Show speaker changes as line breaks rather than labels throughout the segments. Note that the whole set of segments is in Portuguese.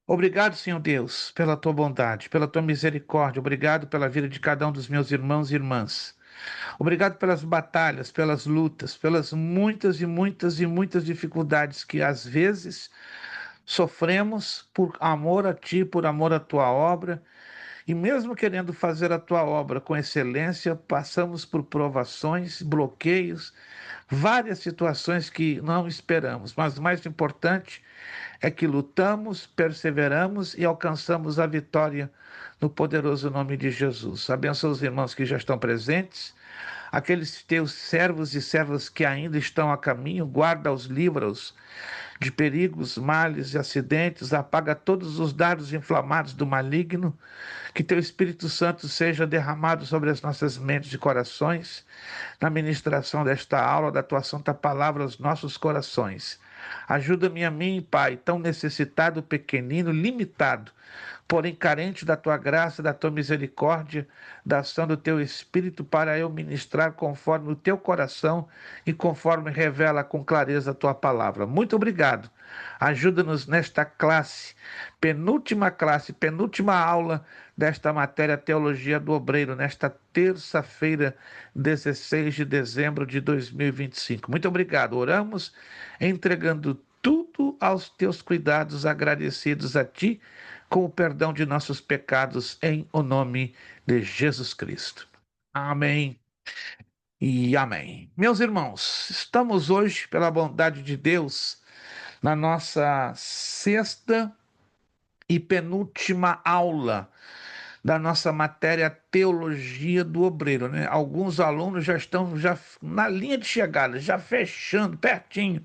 Obrigado, Senhor Deus, pela tua bondade, pela tua misericórdia. Obrigado pela vida de cada um dos meus irmãos e irmãs. Obrigado pelas batalhas, pelas lutas, pelas muitas e muitas e muitas dificuldades que às vezes sofremos por amor a ti, por amor à tua obra. E mesmo querendo fazer a tua obra com excelência, passamos por provações, bloqueios, várias situações que não esperamos. Mas o mais importante é que lutamos, perseveramos e alcançamos a vitória no poderoso nome de Jesus. Abençoa os irmãos que já estão presentes, aqueles teus servos e servas que ainda estão a caminho, guarda-os, livra-os de perigos, males e acidentes, apaga todos os dardos inflamados do maligno, que teu Espírito Santo seja derramado sobre as nossas mentes e corações, na ministração desta aula, da tua santa palavra aos nossos corações. Ajuda-me a mim, Pai, tão necessitado, pequenino, limitado, porém carente da tua graça, da tua misericórdia, da ação do teu Espírito, para eu ministrar conforme o teu coração e conforme revela com clareza a tua palavra. Muito obrigado. Ajuda-nos nesta classe, penúltima aula desta matéria Teologia do Obreiro, nesta terça-feira, 16 de dezembro de 2025. Muito obrigado. Oramos entregando tudo aos teus cuidados, agradecidos a ti, com o perdão de nossos pecados, em o nome de Jesus Cristo. Amém e amém. Meus irmãos, estamos hoje, pela bondade de Deus, na nossa sexta e penúltima aula da nossa matéria Teologia do Obreiro, né? Alguns alunos já estão na linha de chegada, já fechando, pertinho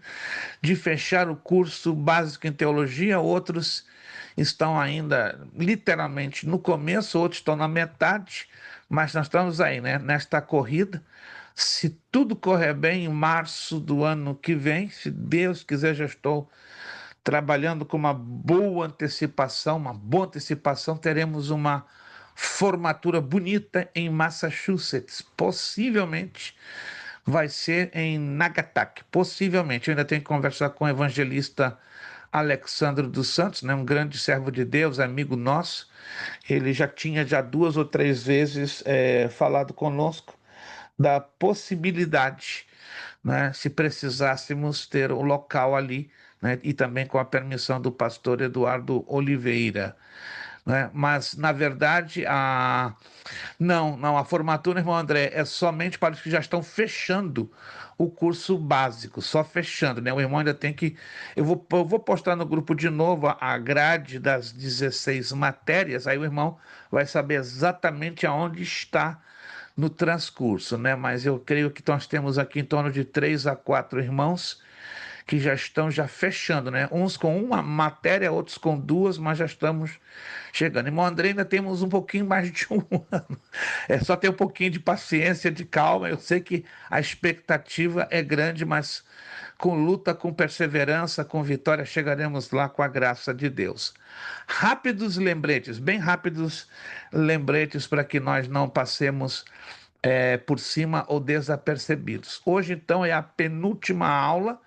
de fechar o curso básico em teologia, outros estão ainda literalmente no começo, outros estão na metade, mas nós estamos aí, né? Nesta corrida. Se tudo correr bem, em março do ano que vem, se Deus quiser, já estou trabalhando com uma boa antecipação, teremos uma formatura bonita em Massachusetts. Possivelmente vai ser em Nagasaki. Possivelmente. Eu ainda tenho que conversar com o evangelista Alexandre dos Santos, né, um grande servo de Deus, amigo nosso. Ele já tinha já duas ou três vezes falado conosco da possibilidade, né, se precisássemos ter o local ali, né, e também com a permissão do pastor Eduardo Oliveira. Né? Mas, na verdade, a formatura, irmão André, é somente para os que já estão fechando o curso básico, só fechando, né? O irmão ainda tem que. Eu vou postar no grupo de novo a grade das 16 matérias, aí o irmão vai saber exatamente aonde está no transcurso, né? Mas eu creio que nós temos aqui em torno de 3 a 4 irmãos que já estão já fechando, né? Uns com uma matéria, outros com duas, mas já estamos chegando. Irmão André, ainda temos um pouquinho mais de um ano. É só ter um pouquinho de paciência, de calma. Eu sei que a expectativa é grande, mas com luta, com perseverança, com vitória, chegaremos lá com a graça de Deus. Rápidos lembretes, bem rápidos lembretes para que nós não passemos por cima ou desapercebidos. Hoje, então, é a penúltima aula.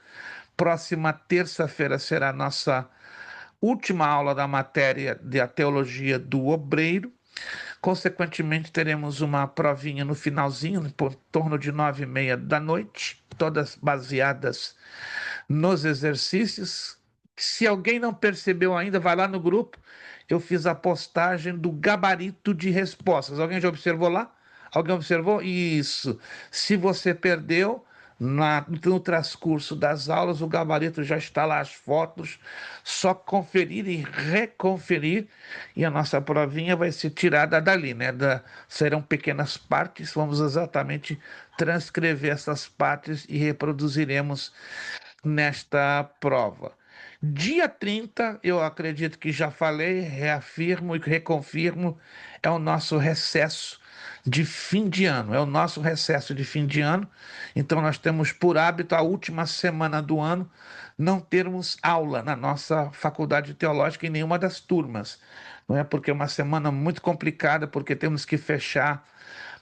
Próxima terça-feira será a nossa última aula da matéria de a teologia do obreiro. Consequentemente, teremos uma provinha no finalzinho, por torno de 9h30 da noite, todas baseadas nos exercícios. Se alguém não percebeu ainda, vai lá no grupo. Eu fiz a postagem do gabarito de respostas. Alguém já observou lá? Alguém observou? Isso. Se você perdeu, no transcurso das aulas, o gabarito já está lá, as fotos, só conferir e reconferir, e a nossa provinha vai ser tirada dali, né? Serão pequenas partes, vamos exatamente transcrever essas partes e reproduziremos nesta prova. Dia 30, eu acredito que já falei, reafirmo e reconfirmo, é o nosso recesso de fim de ano, é o nosso recesso de fim de ano. Então, nós temos por hábito, a última semana do ano, não termos aula na nossa faculdade teológica em nenhuma das turmas. Não é porque é uma semana muito complicada, porque temos que fechar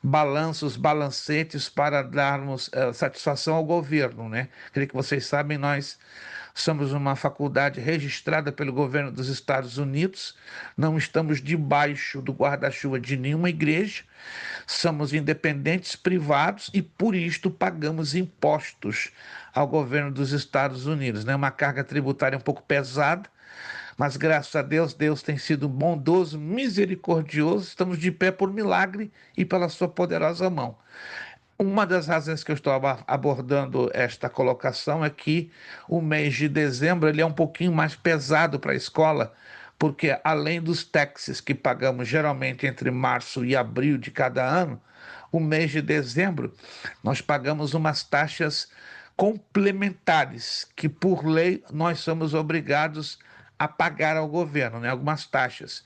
balanços, balancetes para darmos satisfação ao governo, né? Creio que vocês sabem, nós somos uma faculdade registrada pelo governo dos Estados Unidos, não estamos debaixo do guarda-chuva de nenhuma igreja, somos independentes privados e por isto pagamos impostos ao governo dos Estados Unidos, né? Uma carga tributária um pouco pesada, mas graças a Deus, Deus tem sido bondoso, misericordioso, estamos de pé por milagre e pela sua poderosa mão. Uma das razões que eu estou abordando esta colocação é que o mês de dezembro ele é um pouquinho mais pesado para a escola, porque além dos taxes que pagamos geralmente entre março e abril de cada ano, o mês de dezembro nós pagamos umas taxas complementares que por lei nós somos obrigados a pagar ao governo, né? Algumas taxas.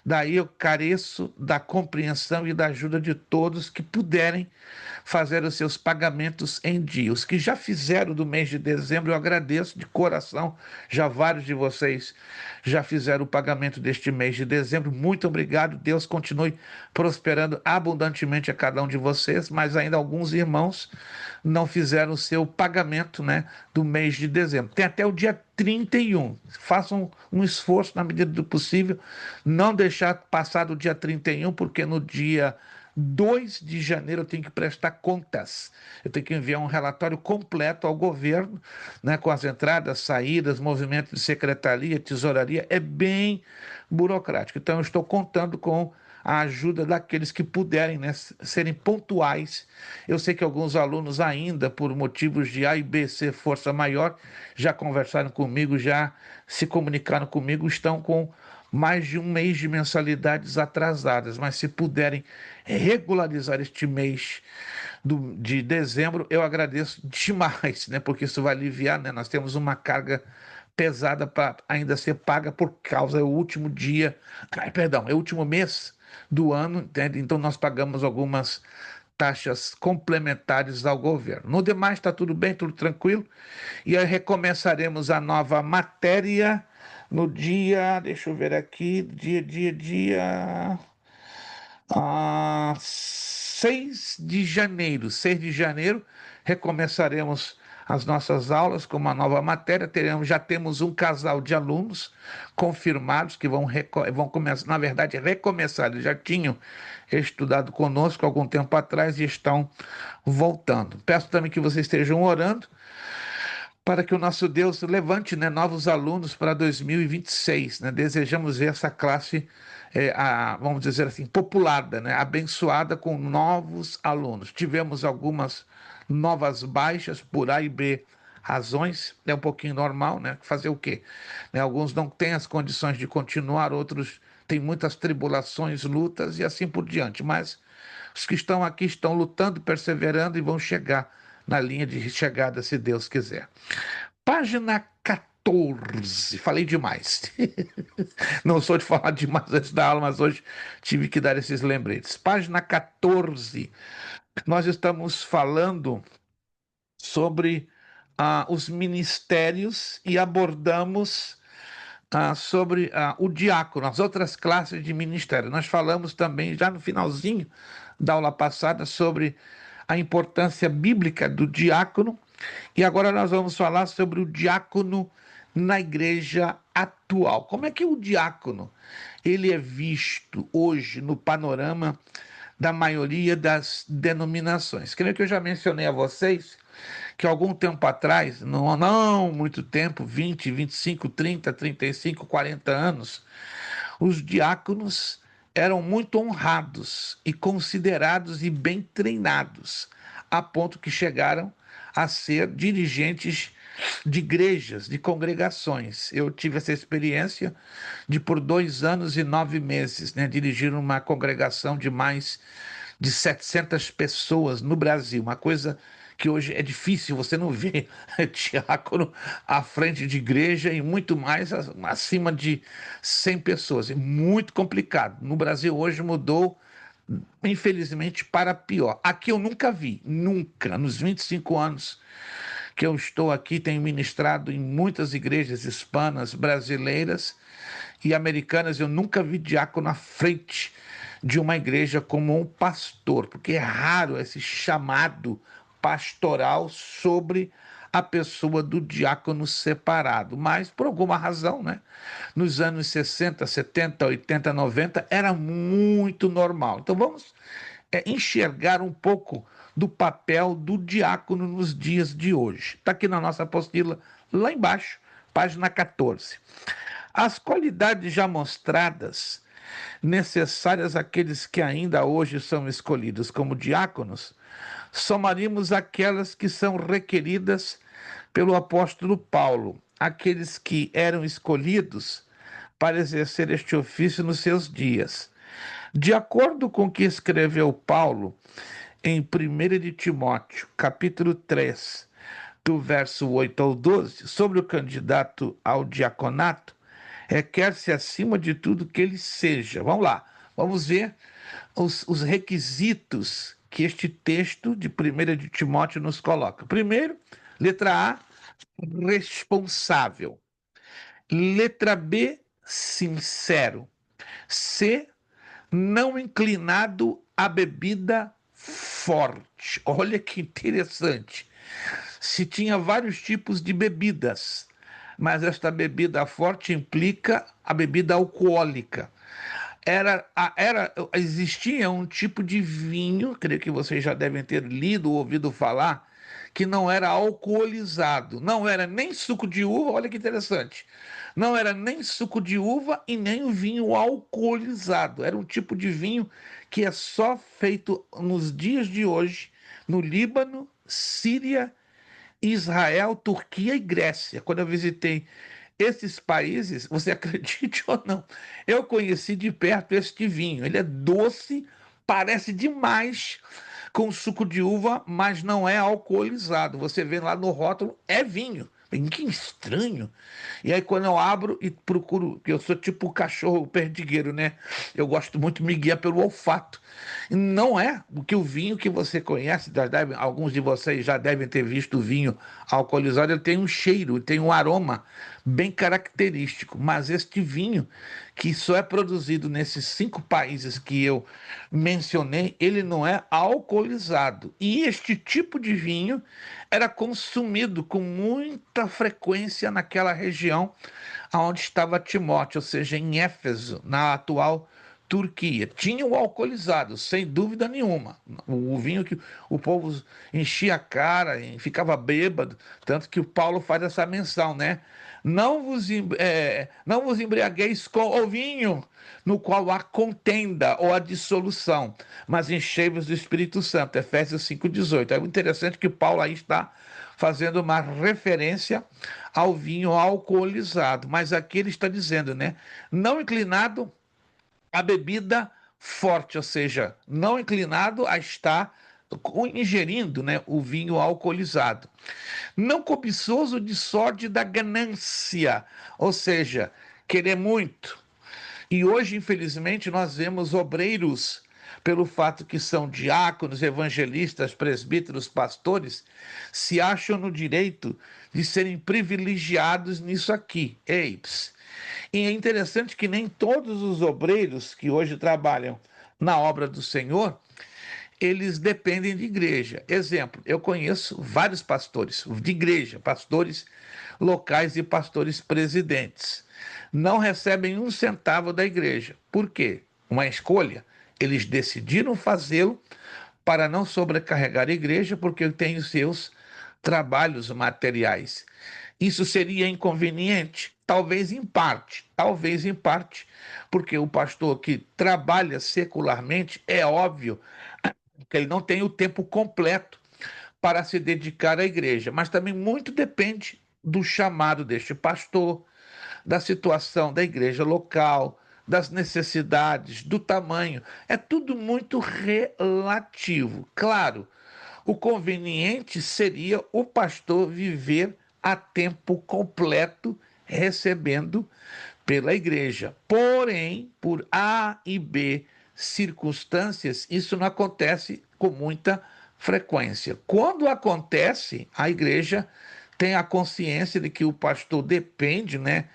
Daí eu careço da compreensão e da ajuda de todos que puderem fazer os seus pagamentos em dia. Os que já fizeram do mês de dezembro, eu agradeço de coração. Já vários de vocês já fizeram o pagamento deste mês de dezembro. Muito obrigado. Deus continue prosperando abundantemente a cada um de vocês, mas ainda alguns irmãos não fizeram o seu pagamento, né, do mês de dezembro. Tem até o dia 31. Façam um esforço na medida do possível, não deixar passar do dia 31, porque no dia 2 de janeiro eu tenho que prestar contas. Eu tenho que enviar um relatório completo ao governo, né, com as entradas, saídas, movimento de secretaria, tesouraria. É bem burocrático. Então eu estou contando com a ajuda daqueles que puderem, né, serem pontuais. Eu sei que alguns alunos ainda, por motivos de A e B, C, força maior, já conversaram comigo, já se comunicaram comigo, estão com mais de um mês de mensalidades atrasadas, mas se puderem regularizar este mês de dezembro, eu agradeço demais, né? Porque isso vai aliviar, né? Nós temos uma carga pesada para ainda ser paga por causa é o último dia, perdão, é o último mês do ano, entende? Então nós pagamos algumas taxas complementares ao governo. No demais está tudo bem, tudo tranquilo. E aí recomeçaremos a nova matéria no dia, deixa eu ver aqui, dia 6 de janeiro. 6 de janeiro recomeçaremos as nossas aulas com uma nova matéria. Já temos um casal de alunos confirmados que vão começar, na verdade, recomeçar. Eles já tinham estudado conosco algum tempo atrás e estão voltando. Peço também que vocês estejam orando para que o nosso Deus levante, né, novos alunos para 2026, né? Desejamos ver essa classe, vamos dizer assim, populada, né? Abençoada com novos alunos. Tivemos algumas novas baixas por A e B razões, é um pouquinho normal, né? Fazer o quê? Né? Alguns não têm as condições de continuar, outros têm muitas tribulações, lutas e assim por diante, mas os que estão aqui estão lutando, perseverando e vão chegar na linha de chegada, se Deus quiser. Página 14. Falei demais. Não sou de falar demais antes da aula, mas hoje tive que dar esses lembretes. Página 14. Nós estamos falando sobre os ministérios e abordamos sobre o diácono, as outras classes de ministério. Nós falamos também, já no finalzinho da aula passada, sobre a importância bíblica do diácono, e agora nós vamos falar sobre o diácono na igreja atual. Como é que o diácono ele é visto hoje no panorama da maioria das denominações? Creio que eu já mencionei a vocês que algum tempo atrás, não muito tempo, 20, 25, 30, 35, 40 anos, os diáconos eram muito honrados e considerados e bem treinados, a ponto que chegaram a ser dirigentes de igrejas, de congregações. Eu tive essa experiência de, por 2 anos e 9 meses, né, dirigir uma congregação de mais de 700 pessoas no Brasil, uma coisa que hoje é difícil, você não vê diácono à frente de igreja e muito mais acima de 100 pessoas. É muito complicado. No Brasil hoje mudou, infelizmente, para pior. Aqui eu nunca vi, nunca, nos 25 anos que eu estou aqui, tenho ministrado em muitas igrejas hispanas, brasileiras e americanas, eu nunca vi diácono à frente de uma igreja como um pastor, porque é raro esse chamado pastoral sobre a pessoa do diácono separado, mas por alguma razão, né? Nos anos 60, 70, 80, 90 era muito normal. Então vamos enxergar um pouco do papel do diácono nos dias de hoje. Está aqui na nossa apostila, lá embaixo, página 14. As qualidades já mostradas, necessárias àqueles que ainda hoje são escolhidos como diáconos, somaríamos aquelas que são requeridas pelo apóstolo Paulo, aqueles que eram escolhidos para exercer este ofício nos seus dias. De acordo com o que escreveu Paulo em 1 de Timóteo, capítulo 3, do verso 8 ao 12, sobre o candidato ao diaconato, requer-se acima de tudo que ele seja. Vamos lá, vamos ver os requisitos que este texto de 1 de Timóteo nos coloca. Primeiro, letra A, responsável. Letra B, sincero. C, não inclinado à bebida forte. Olha que interessante. Se tinha vários tipos de bebidas, mas esta bebida forte implica a bebida alcoólica. Existia um tipo de vinho, creio que vocês já devem ter lido ou ouvido falar, que não era alcoolizado, não era nem suco de uva, olha que interessante. Não era nem suco de uva e nem o vinho alcoolizado. Era um tipo de vinho que é só feito nos dias de hoje, no Líbano, Síria, Israel, Turquia e Grécia. Quando eu visitei esses países, você acredite ou não, eu conheci de perto este vinho. Ele é doce, parece demais com suco de uva, mas não é alcoolizado. Você vê lá no rótulo, é vinho. Que estranho. E aí, quando eu abro e procuro, que eu sou tipo o cachorro perdigueiro, né? Eu gosto muito de me guiar pelo olfato. E não é o vinho que você conhece, alguns de vocês já devem ter visto o vinho alcoolizado, ele tem um cheiro, tem um aroma bem característico. Mas este vinho, que só é produzido nesses 5 países que eu mencionei, ele não é alcoolizado. E este tipo de vinho era consumido com muita frequência naquela região onde estava Timóteo, ou seja, em Éfeso, na atual Turquia. Tinha o alcoolizado, sem dúvida nenhuma. O vinho que o povo enchia a cara e ficava bêbado, tanto que o Paulo faz essa menção, né? Não vos embriagueis com o vinho, no qual há contenda ou a dissolução, mas enchei-vos do Espírito Santo. Efésios 5,18. É interessante que Paulo aí está fazendo uma referência ao vinho alcoolizado, mas aqui ele está dizendo, né? Não inclinado à bebida forte, ou seja, não inclinado a estar ingerindo, né, o vinho alcoolizado. Não cobiçoso de sorte da ganância, ou seja, querer muito. E hoje, infelizmente, nós vemos obreiros, pelo fato que são diáconos, evangelistas, presbíteros, pastores, se acham no direito de serem privilegiados nisso aqui. Eips. E é interessante que nem todos os obreiros que hoje trabalham na obra do Senhor, eles dependem de igreja. Exemplo, eu conheço vários pastores de igreja, pastores locais e pastores presidentes. Não recebem um centavo da igreja. Por quê? Uma escolha. Eles decidiram fazê-lo para não sobrecarregar a igreja, porque tem os seus trabalhos materiais. Isso seria inconveniente? Talvez em parte, porque o pastor que trabalha secularmente, é óbvio que ele não tem o tempo completo para se dedicar à igreja, mas também muito depende do chamado deste pastor, da situação da igreja local, das necessidades, do tamanho. É tudo muito relativo. Claro, o conveniente seria o pastor viver a tempo completo, recebendo pela igreja. Porém, por A e B circunstâncias, isso não acontece com muita frequência. Quando acontece, a igreja tem a consciência de que o pastor depende, né,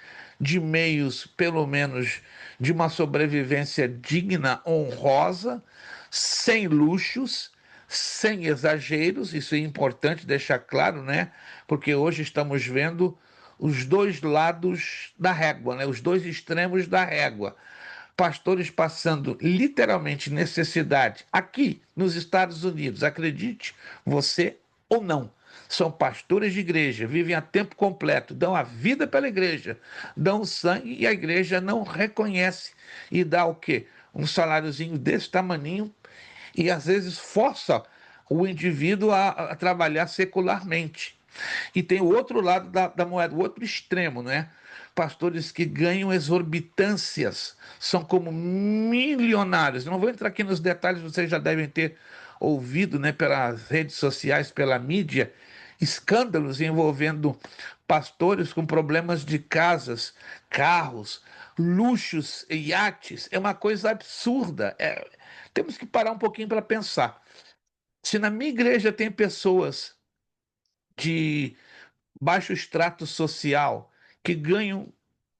de meios, pelo menos, de uma sobrevivência digna, honrosa, sem luxos, sem exageros. Isso é importante deixar claro, né? Porque hoje estamos vendo os dois lados da régua, né? Os dois extremos da régua. Pastores passando literalmente necessidade aqui nos Estados Unidos, acredite você ou não. São pastores de igreja, vivem a tempo completo, dão a vida pela igreja, dão sangue e a igreja não reconhece e dá o quê? Um saláriozinho desse tamaninho e às vezes força o indivíduo a trabalhar secularmente. E tem o outro lado da moeda, o outro extremo, né? Pastores que ganham exorbitâncias, são como milionários. Não vou entrar aqui nos detalhes, vocês já devem ter ouvido, né, pelas redes sociais, pela mídia, escândalos envolvendo pastores com problemas de casas, carros, luxos, iates. É uma coisa absurda. Temos que parar um pouquinho para pensar. Se na minha igreja tem pessoas de baixo extrato social que ganham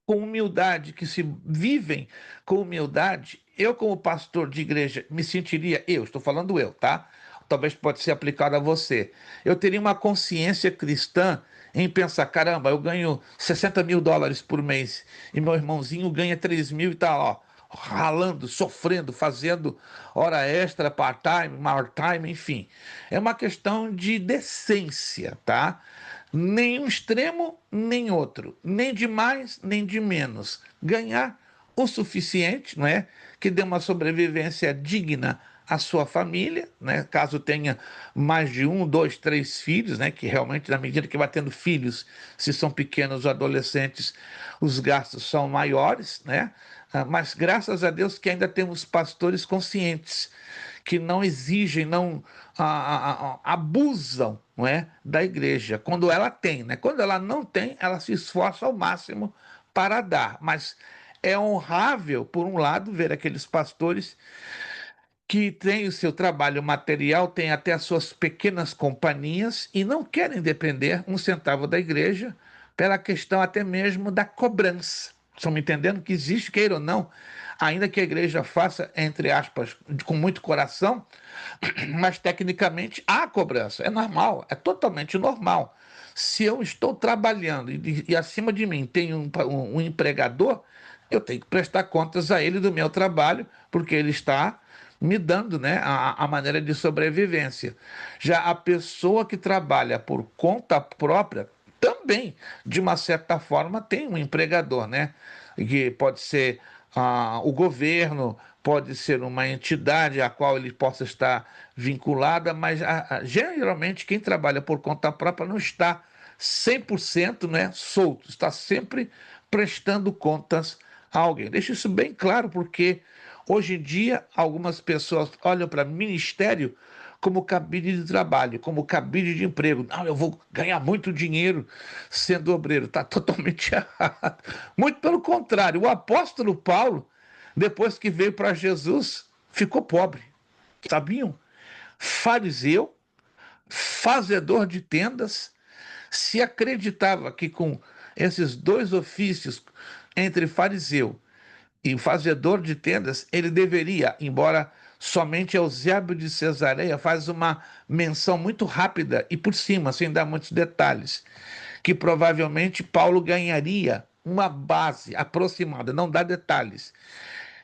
com humildade, que se vivem com humildade, eu, como pastor de igreja, me sentiria, eu, estou falando eu, tá? Talvez pode ser aplicado a você. Eu teria uma consciência cristã em pensar, caramba, eu ganho US$ 60.000 por mês e meu irmãozinho ganha 3.000 e tá, ó, ralando, sofrendo, fazendo hora extra, part-time, part-time, enfim. É uma questão de decência, tá? Nem um extremo, nem outro. Nem de mais, nem de menos. Ganhar o suficiente, não é? Que dê uma sobrevivência digna à sua família, né? Caso tenha mais de um, dois, três filhos, né? Que realmente, na medida que vai tendo filhos, se são pequenos ou adolescentes, os gastos são maiores, né? Mas graças a Deus que ainda temos pastores conscientes que não exigem, não abusam, não é, da igreja, quando ela tem, né? Quando ela não tem, ela se esforça ao máximo para dar, mas é honrável, por um lado, ver aqueles pastores que têm o seu trabalho material, têm até as suas pequenas companhias e não querem depender um centavo da igreja pela questão até mesmo da cobrança. Estão me entendendo que existe, queira ou não, ainda que a igreja faça, entre aspas, com muito coração, mas tecnicamente há cobrança. É normal, é totalmente normal. Se eu estou trabalhando e acima de mim tem um empregador, eu tenho que prestar contas a ele do meu trabalho, porque ele está me dando, né, a maneira de sobrevivência. Já a pessoa que trabalha por conta própria também, de uma certa forma, tem um empregador, né? Que pode ser o governo, pode ser uma entidade a qual ele possa estar vinculada, mas geralmente quem trabalha por conta própria não está 100%, né, solto, está sempre prestando contas a alguém. Deixa isso bem claro, porque hoje em dia algumas pessoas olham para ministério como cabide de trabalho, como cabide de emprego. Não, eu vou ganhar muito dinheiro sendo obreiro. Está totalmente errado. Muito pelo contrário, o apóstolo Paulo, depois que veio para Jesus, ficou pobre. Sabiam? Fariseu, fazedor de tendas, se acreditava que com esses dois ofícios, entre fariseu e fazedor de tendas, ele deveria, embora somente Eusébio de Cesareia faz uma menção muito rápida e por cima, sem dar muitos detalhes, que provavelmente Paulo ganharia uma base aproximada, não dá detalhes,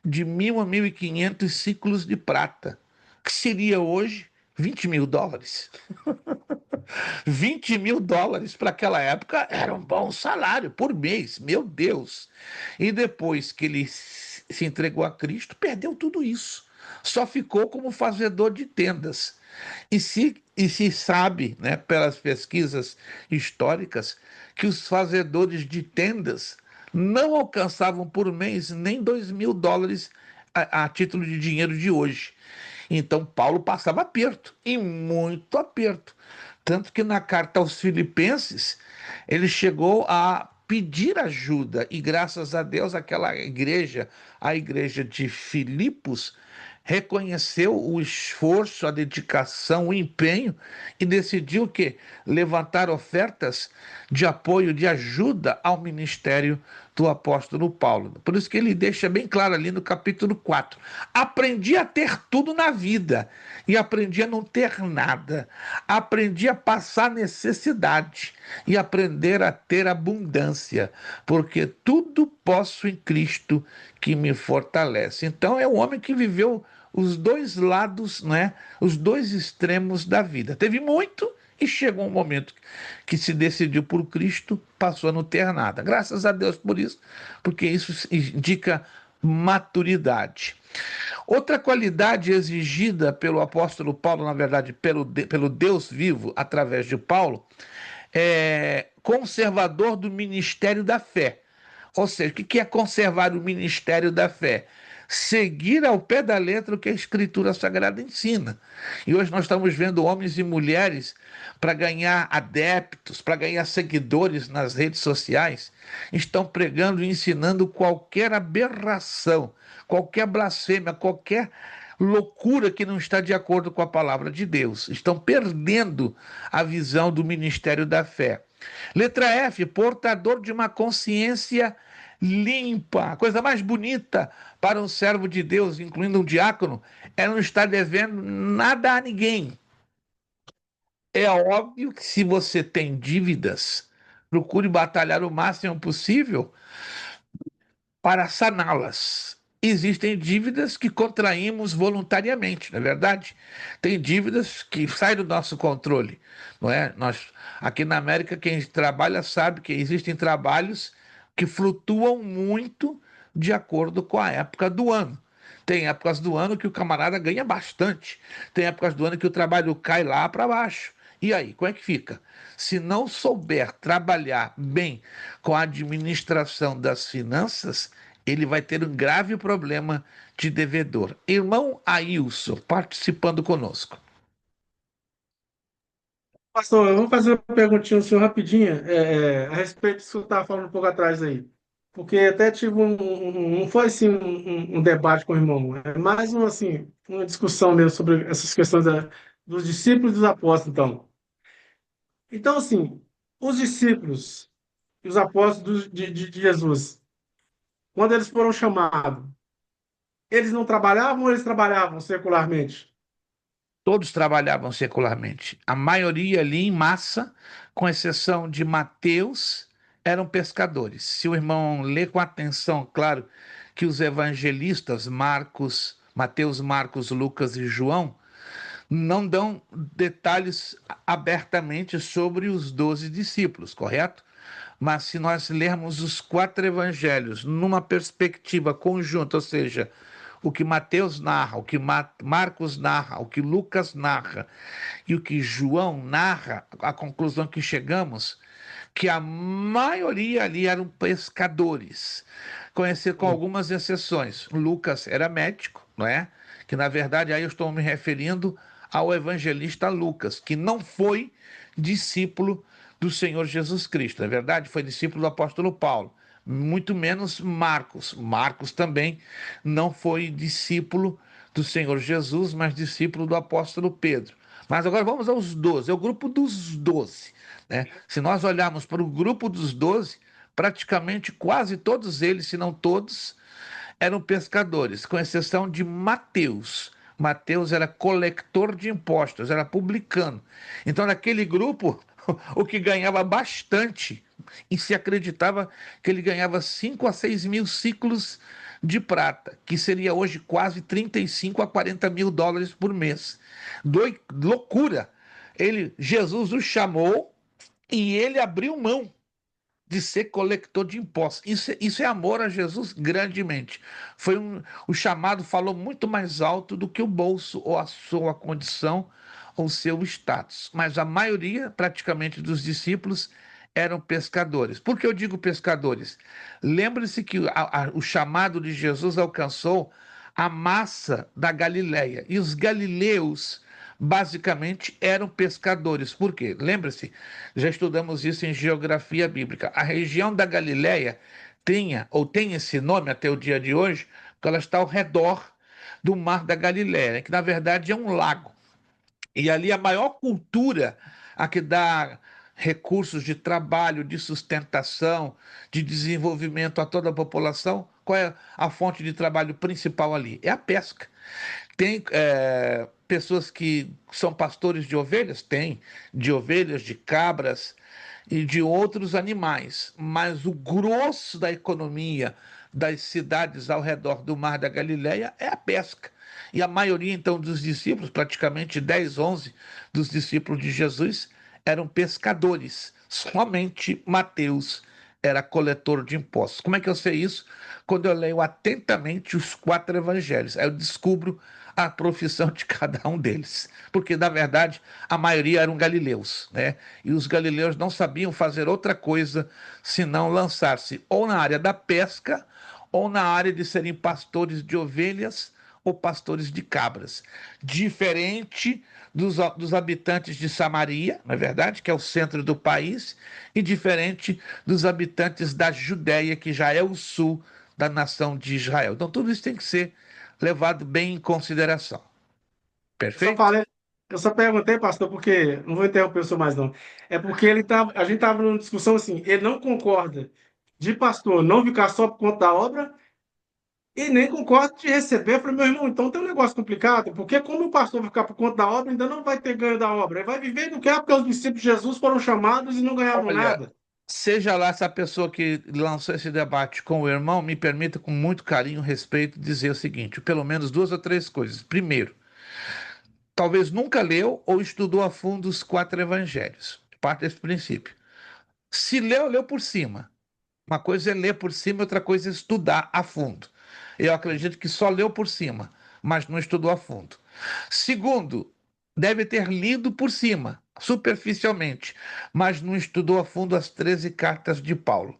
de 1.000 a 1.500 ciclos de prata, que seria hoje US$ 20.000. US$ 20.000 para aquela época era um bom salário por mês, meu Deus. E depois que ele se entregou a Cristo, perdeu tudo isso. Só ficou como fazedor de tendas. E se sabe, né, pelas pesquisas históricas, que os fazedores de tendas não alcançavam por mês nem US$ 2.000 a título de dinheiro de hoje. Então Paulo passava aperto, e muito aperto. Tanto que na carta aos Filipenses, ele chegou a pedir ajuda, e graças a Deus, aquela igreja, a igreja de Filipos, reconheceu o esforço, a dedicação, o empenho e decidiu que levantar ofertas de apoio, de ajuda ao ministério do apóstolo Paulo. Por isso que ele deixa bem claro ali no capítulo 4. Aprendi a ter tudo na vida e aprendi a não ter nada. Aprendi a passar necessidade e aprender a ter abundância, porque tudo posso em Cristo que me fortalece. Então é um homem que viveu os dois lados, né? Os dois extremos da vida. Teve muito e chegou um momento que se decidiu por Cristo, passou a não ter nada. Graças a Deus por isso, porque isso indica maturidade. Outra qualidade exigida pelo apóstolo Paulo, na verdade, pelo Deus vivo, através de Paulo, é conservador do ministério da fé. Ou seja, o que é conservar o ministério da fé? Seguir ao pé da letra o que a Escritura Sagrada ensina. E hoje nós estamos vendo homens e mulheres para ganhar adeptos, para ganhar seguidores nas redes sociais, estão pregando e ensinando qualquer aberração, qualquer blasfêmia, qualquer loucura que não está de acordo com a palavra de Deus. Estão perdendo a visão do ministério da fé. Letra F, portador de uma consciência limpa. A coisa mais bonita para um servo de Deus, incluindo um diácono, é não estar devendo nada a ninguém. É óbvio que se você tem dívidas, procure batalhar o máximo possível para saná-las. Existem dívidas que contraímos voluntariamente, não é verdade? Tem dívidas que saem do nosso controle, não é? Nós, aqui na América, quem trabalha sabe que existem trabalhos que flutuam muito de acordo com a época do ano. Tem épocas do ano que o camarada ganha bastante, tem épocas do ano que o trabalho cai lá para baixo. E aí, como é que fica? Se não souber trabalhar bem com a administração das finanças, ele vai ter um grave problema de devedor. Irmão Ailson, participando conosco.
Pastor, eu vou fazer uma perguntinha ao senhor rapidinha, a respeito disso que eu estava falando um pouco atrás aí. Porque até tive não foi assim um debate com o irmão, é mais assim, uma discussão mesmo sobre essas questões dos discípulos e dos apóstolos, então. Então, assim, os discípulos e os apóstolos de Jesus, quando eles foram chamados, eles não trabalhavam ou eles trabalhavam secularmente?
Todos trabalhavam secularmente. A maioria ali em massa, com exceção de Mateus, eram pescadores. Se o irmão lê com atenção, claro que os evangelistas, Marcos, Mateus, Marcos, Lucas e João, não dão detalhes abertamente sobre os 12 discípulos, correto? Mas se nós lermos os quatro evangelhos numa perspectiva conjunta, ou seja, o que Mateus narra, o que Marcos narra, o que Lucas narra e o que João narra, a conclusão que chegamos, que a maioria ali eram pescadores, conhecer com
Sim.
algumas exceções. Lucas era médico, não é? Que na verdade aí eu estou me referindo ao evangelista Lucas, que não foi discípulo do Senhor Jesus Cristo, na verdade foi discípulo do apóstolo Paulo, muito menos Marcos. Marcos também não foi discípulo do Senhor Jesus, mas discípulo do apóstolo Pedro. Mas agora vamos aos 12, é o grupo dos 12, né? Se nós olharmos para o grupo dos 12, praticamente quase todos eles, se não todos, eram pescadores, com exceção de Mateus. Mateus era coletor de impostos, era publicano. Então, naquele grupo, o que ganhava bastante, e se acreditava que ele ganhava 5 a 6 mil ciclos de prata, que seria hoje quase 35 a 40 mil dólares por mês. Loucura! Jesus o chamou e ele abriu mão de ser coletor de impostos. Isso é amor a Jesus grandemente. O chamado falou muito mais alto do que o bolso ou a sua condição ou seu status. Mas a maioria, praticamente, dos discípulos eram pescadores. Por que eu digo pescadores? Lembre-se que o chamado de Jesus alcançou a massa da Galileia. E os galileus basicamente eram pescadores. Por quê? Lembre-se, já estudamos isso em geografia bíblica. A região da Galileia tem esse nome até o dia de hoje, porque ela está ao redor do Mar da Galileia, que na verdade é um lago. E ali a maior cultura a que dá recursos de trabalho, de sustentação, de desenvolvimento a toda a população, qual é a fonte de trabalho principal ali? É a pesca. Tem pessoas que são pastores de ovelhas? Tem, de ovelhas, de cabras e de outros animais, mas o grosso da economia das cidades ao redor do Mar da Galileia é a pesca. E a maioria, então, dos discípulos, praticamente 10, 11 dos discípulos de Jesus, eram pescadores. Somente Mateus era coletor de impostos. Como é que eu sei isso? Quando eu leio atentamente os 4 evangelhos. Aí eu descubro a profissão de cada um deles. Porque, na verdade, a maioria eram galileus, né? E os galileus não sabiam fazer outra coisa senão lançar-se ou na área da pesca ou na área de serem pastores de ovelhas ou pastores de cabras. Diferente dos habitantes de Samaria, não é verdade? Que é o centro do país, e diferente dos habitantes da Judéia, que já é o sul da nação de Israel. Então, tudo isso tem que ser levado bem em consideração.
Eu só
Perfeito?
falei, eu só perguntei, pastor, porque não vou interromper o senhor mais não. É porque a gente estava numa discussão assim, ele não concorda de pastor não ficar só por conta da obra e nem concorda de receber. Eu falei, meu irmão, então tem um negócio complicado, porque como o pastor vai ficar por conta da obra, ainda não vai ter ganho da obra. Ele vai viver do que é porque os discípulos de Jesus foram chamados e não ganharam
Olha,
nada.
seja lá essa pessoa que lançou esse debate com o irmão, me permita com muito carinho e respeito dizer o seguinte, pelo menos 2 ou 3 coisas. Primeiro, talvez nunca leu ou estudou a fundo os 4 evangelhos. Parte desse princípio. Se leu, leu por cima. Uma coisa é ler por cima, outra coisa é estudar a fundo. Eu acredito que só leu por cima, mas não estudou a fundo. Segundo, deve ter lido por cima, superficialmente, mas não estudou a fundo as 13 cartas de Paulo.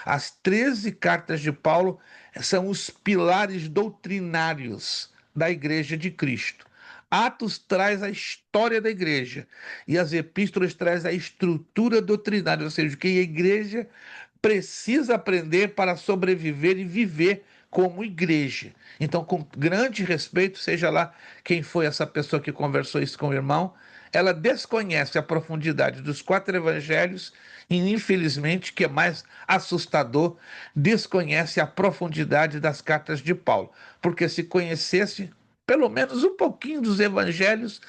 As 13 cartas de Paulo são os pilares doutrinários da Igreja de Cristo. Atos traz a história da igreja e as epístolas traz a estrutura doutrinária, ou seja, o que a igreja precisa aprender para sobreviver e viver como igreja. Então, com grande respeito, seja lá quem foi essa pessoa que conversou isso com o irmão, ela desconhece a profundidade dos 4 evangelhos e, infelizmente, que é mais assustador, desconhece a profundidade das cartas de Paulo. Porque se conhecesse pelo menos um pouquinho dos evangelhos,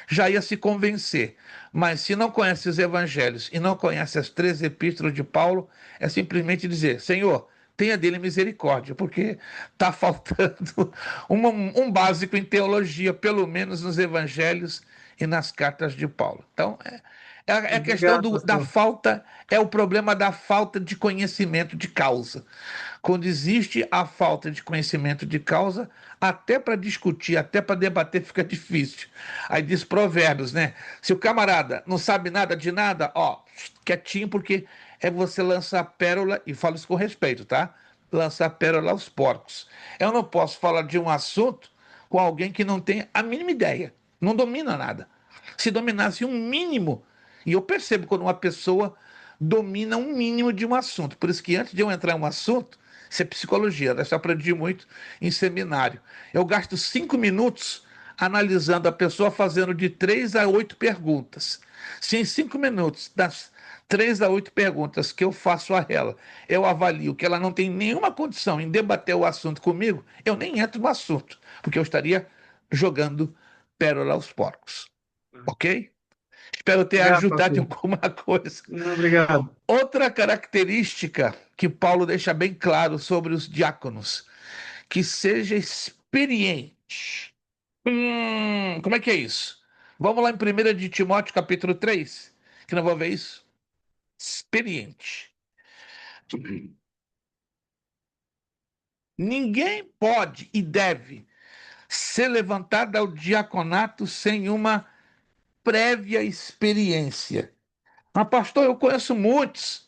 já ia se convencer. Mas se não conhece os evangelhos e não conhece as 3 epístolas de Paulo, é simplesmente dizer: Senhor, tenha dele misericórdia, porque está faltando um básico em teologia, pelo menos nos evangelhos e nas cartas de Paulo. Então, é a questão
Obrigado,
da
pastor.
falta, é o problema da falta de conhecimento de causa. Quando existe a falta de conhecimento de causa, até para discutir, até para debater fica difícil. Aí diz Provérbios, né? Se o camarada não sabe nada de nada, ó, quietinho, porque é você lançar pérola, e falo isso com respeito, tá? Lançar pérola aos porcos. Eu não posso falar de um assunto com alguém que não tem a mínima ideia, não domina nada. Se dominasse um mínimo, e eu percebo quando uma pessoa domina um mínimo de um assunto. Por isso que antes de eu entrar em um assunto, isso é psicologia, né? Isso eu aprendi muito em seminário. Eu gasto 5 minutos analisando a pessoa, fazendo de 3 a 8 perguntas. Se em 5 minutos, das 3 a 8 perguntas que eu faço a ela, eu avalio que ela não tem nenhuma condição em debater o assunto comigo, eu nem entro no assunto, porque eu estaria jogando pérola aos porcos. Ok? Espero ter
Obrigado,
ajudado em
pastor.
alguma coisa.
Não, obrigado.
Outra característica que Paulo deixa bem claro sobre os diáconos, que seja experiente. Como é que é isso? Vamos lá em 1 de Timóteo, capítulo 3, que não vou ver isso. Experiente. Ninguém pode e deve ser levantado ao diaconato sem uma prévia experiência. Mas, pastor, eu conheço muitos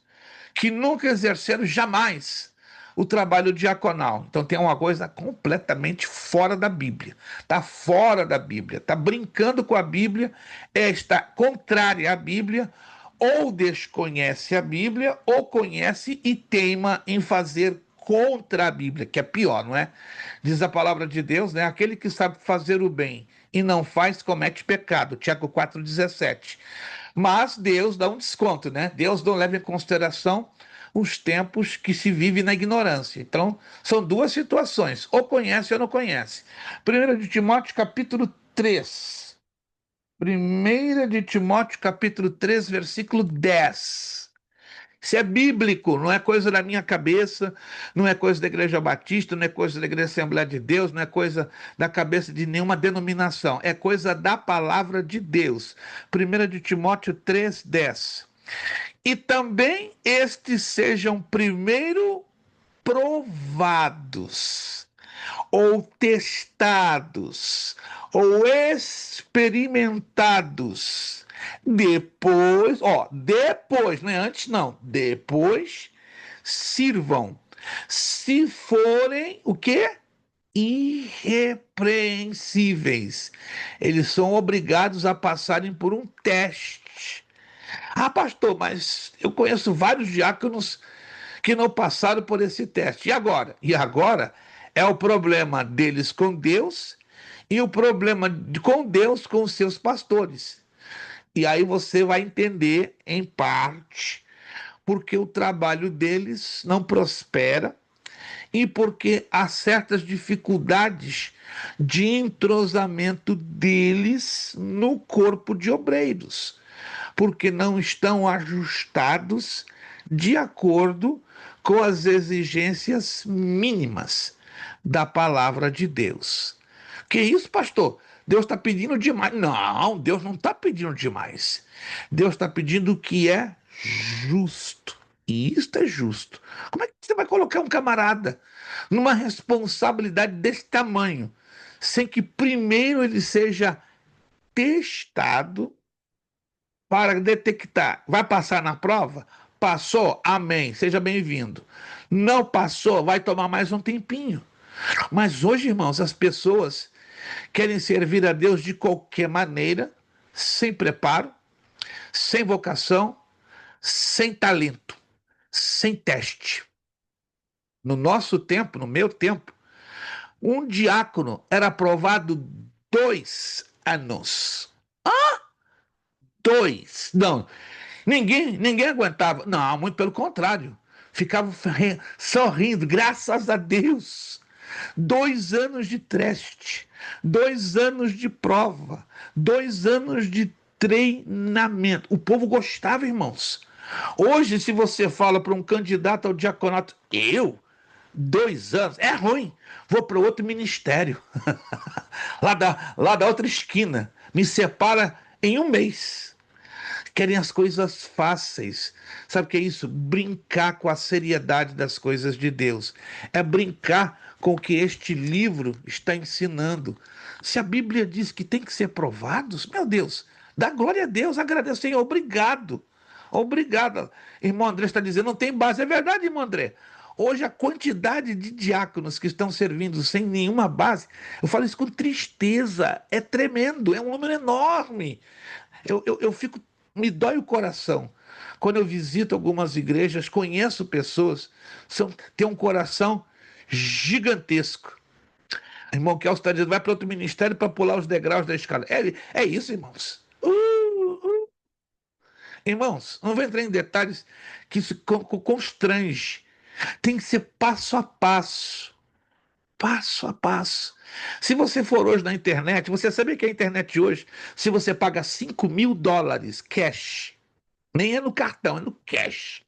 que nunca exerceram jamais o trabalho diaconal. Então tem uma coisa completamente fora da Bíblia. Está fora da Bíblia, está brincando com a Bíblia, está contrária à Bíblia, ou desconhece a Bíblia, ou conhece e teima em fazer contra a Bíblia, que é pior, não é? Diz a palavra de Deus, né? Aquele que sabe fazer o bem e não faz, comete pecado. Tiago 4,17. Mas Deus dá um desconto, né? Deus não leva em consideração os tempos que se vive na ignorância. Então, são duas situações, ou conhece ou não conhece. 1 de Timóteo, capítulo 3. 1 de Timóteo, capítulo 3, versículo 10. Isso é bíblico, não é coisa da minha cabeça, não é coisa da Igreja Batista, não é coisa da Igreja Assembleia de Deus, não é coisa da cabeça de nenhuma denominação, é coisa da palavra de Deus. 1 de Timóteo 3,10. E também estes sejam primeiro provados, ou testados, ou experimentados. Depois, não é antes não, depois sirvam. Se forem o quê? Irrepreensíveis. Eles são obrigados a passarem por um teste. Ah, pastor, mas eu conheço vários diáconos que não passaram por esse teste. E agora? E agora é o problema deles com Deus e o problema com Deus com os seus pastores. E aí você vai entender, em parte, porque o trabalho deles não prospera e porque há certas dificuldades de entrosamento deles no corpo de obreiros, porque não estão ajustados de acordo com as exigências mínimas da palavra de Deus. Que isso, pastor? Deus está pedindo demais. Não, Deus não está pedindo demais. Deus está pedindo o que é justo. E isto é justo. Como é que você vai colocar um camarada numa responsabilidade desse tamanho, sem que primeiro ele seja testado para detectar? Vai passar na prova? Passou? Amém. Seja bem-vindo. Não passou? Vai tomar mais um tempinho. Mas hoje, irmãos, as pessoas querem servir a Deus de qualquer maneira, sem preparo, sem vocação, sem talento, sem teste. No nosso tempo, no meu tempo, um diácono era aprovado 2 anos. 2. Não, ninguém aguentava. Não, muito pelo contrário. Ficava sorrindo, graças a Deus. 2 anos de teste, 2 anos de prova, 2 anos de treinamento. O povo gostava, irmãos. Hoje, se você fala para um candidato ao diaconato, 2 anos, é ruim, vou para outro ministério, lá da outra esquina, me separa em um mês. Querem as coisas fáceis. Sabe o que é isso? Brincar com a seriedade das coisas de Deus. É brincar com o que este livro está ensinando. Se a Bíblia diz que tem que ser provados, meu Deus, dá glória a Deus, agradeço, Senhor, obrigado. Obrigado. Irmão André está dizendo, não tem base. É verdade, irmão André. Hoje a quantidade de diáconos que estão servindo sem nenhuma base, eu falo isso com tristeza, é tremendo, é um número enorme. Eu fico, me dói o coração. Quando eu visito algumas igrejas, conheço pessoas, têm um coração gigantesco. Irmão Kelso está dizendo, vai para outro ministério para pular os degraus da escada. É isso, irmãos. Irmãos, não vou entrar em detalhes que isso constrange. Tem que ser passo a passo. Passo a passo. Se você for hoje na internet, você sabe que a internet hoje, se você paga US$ 5.000 cash, nem é no cartão, é no cash,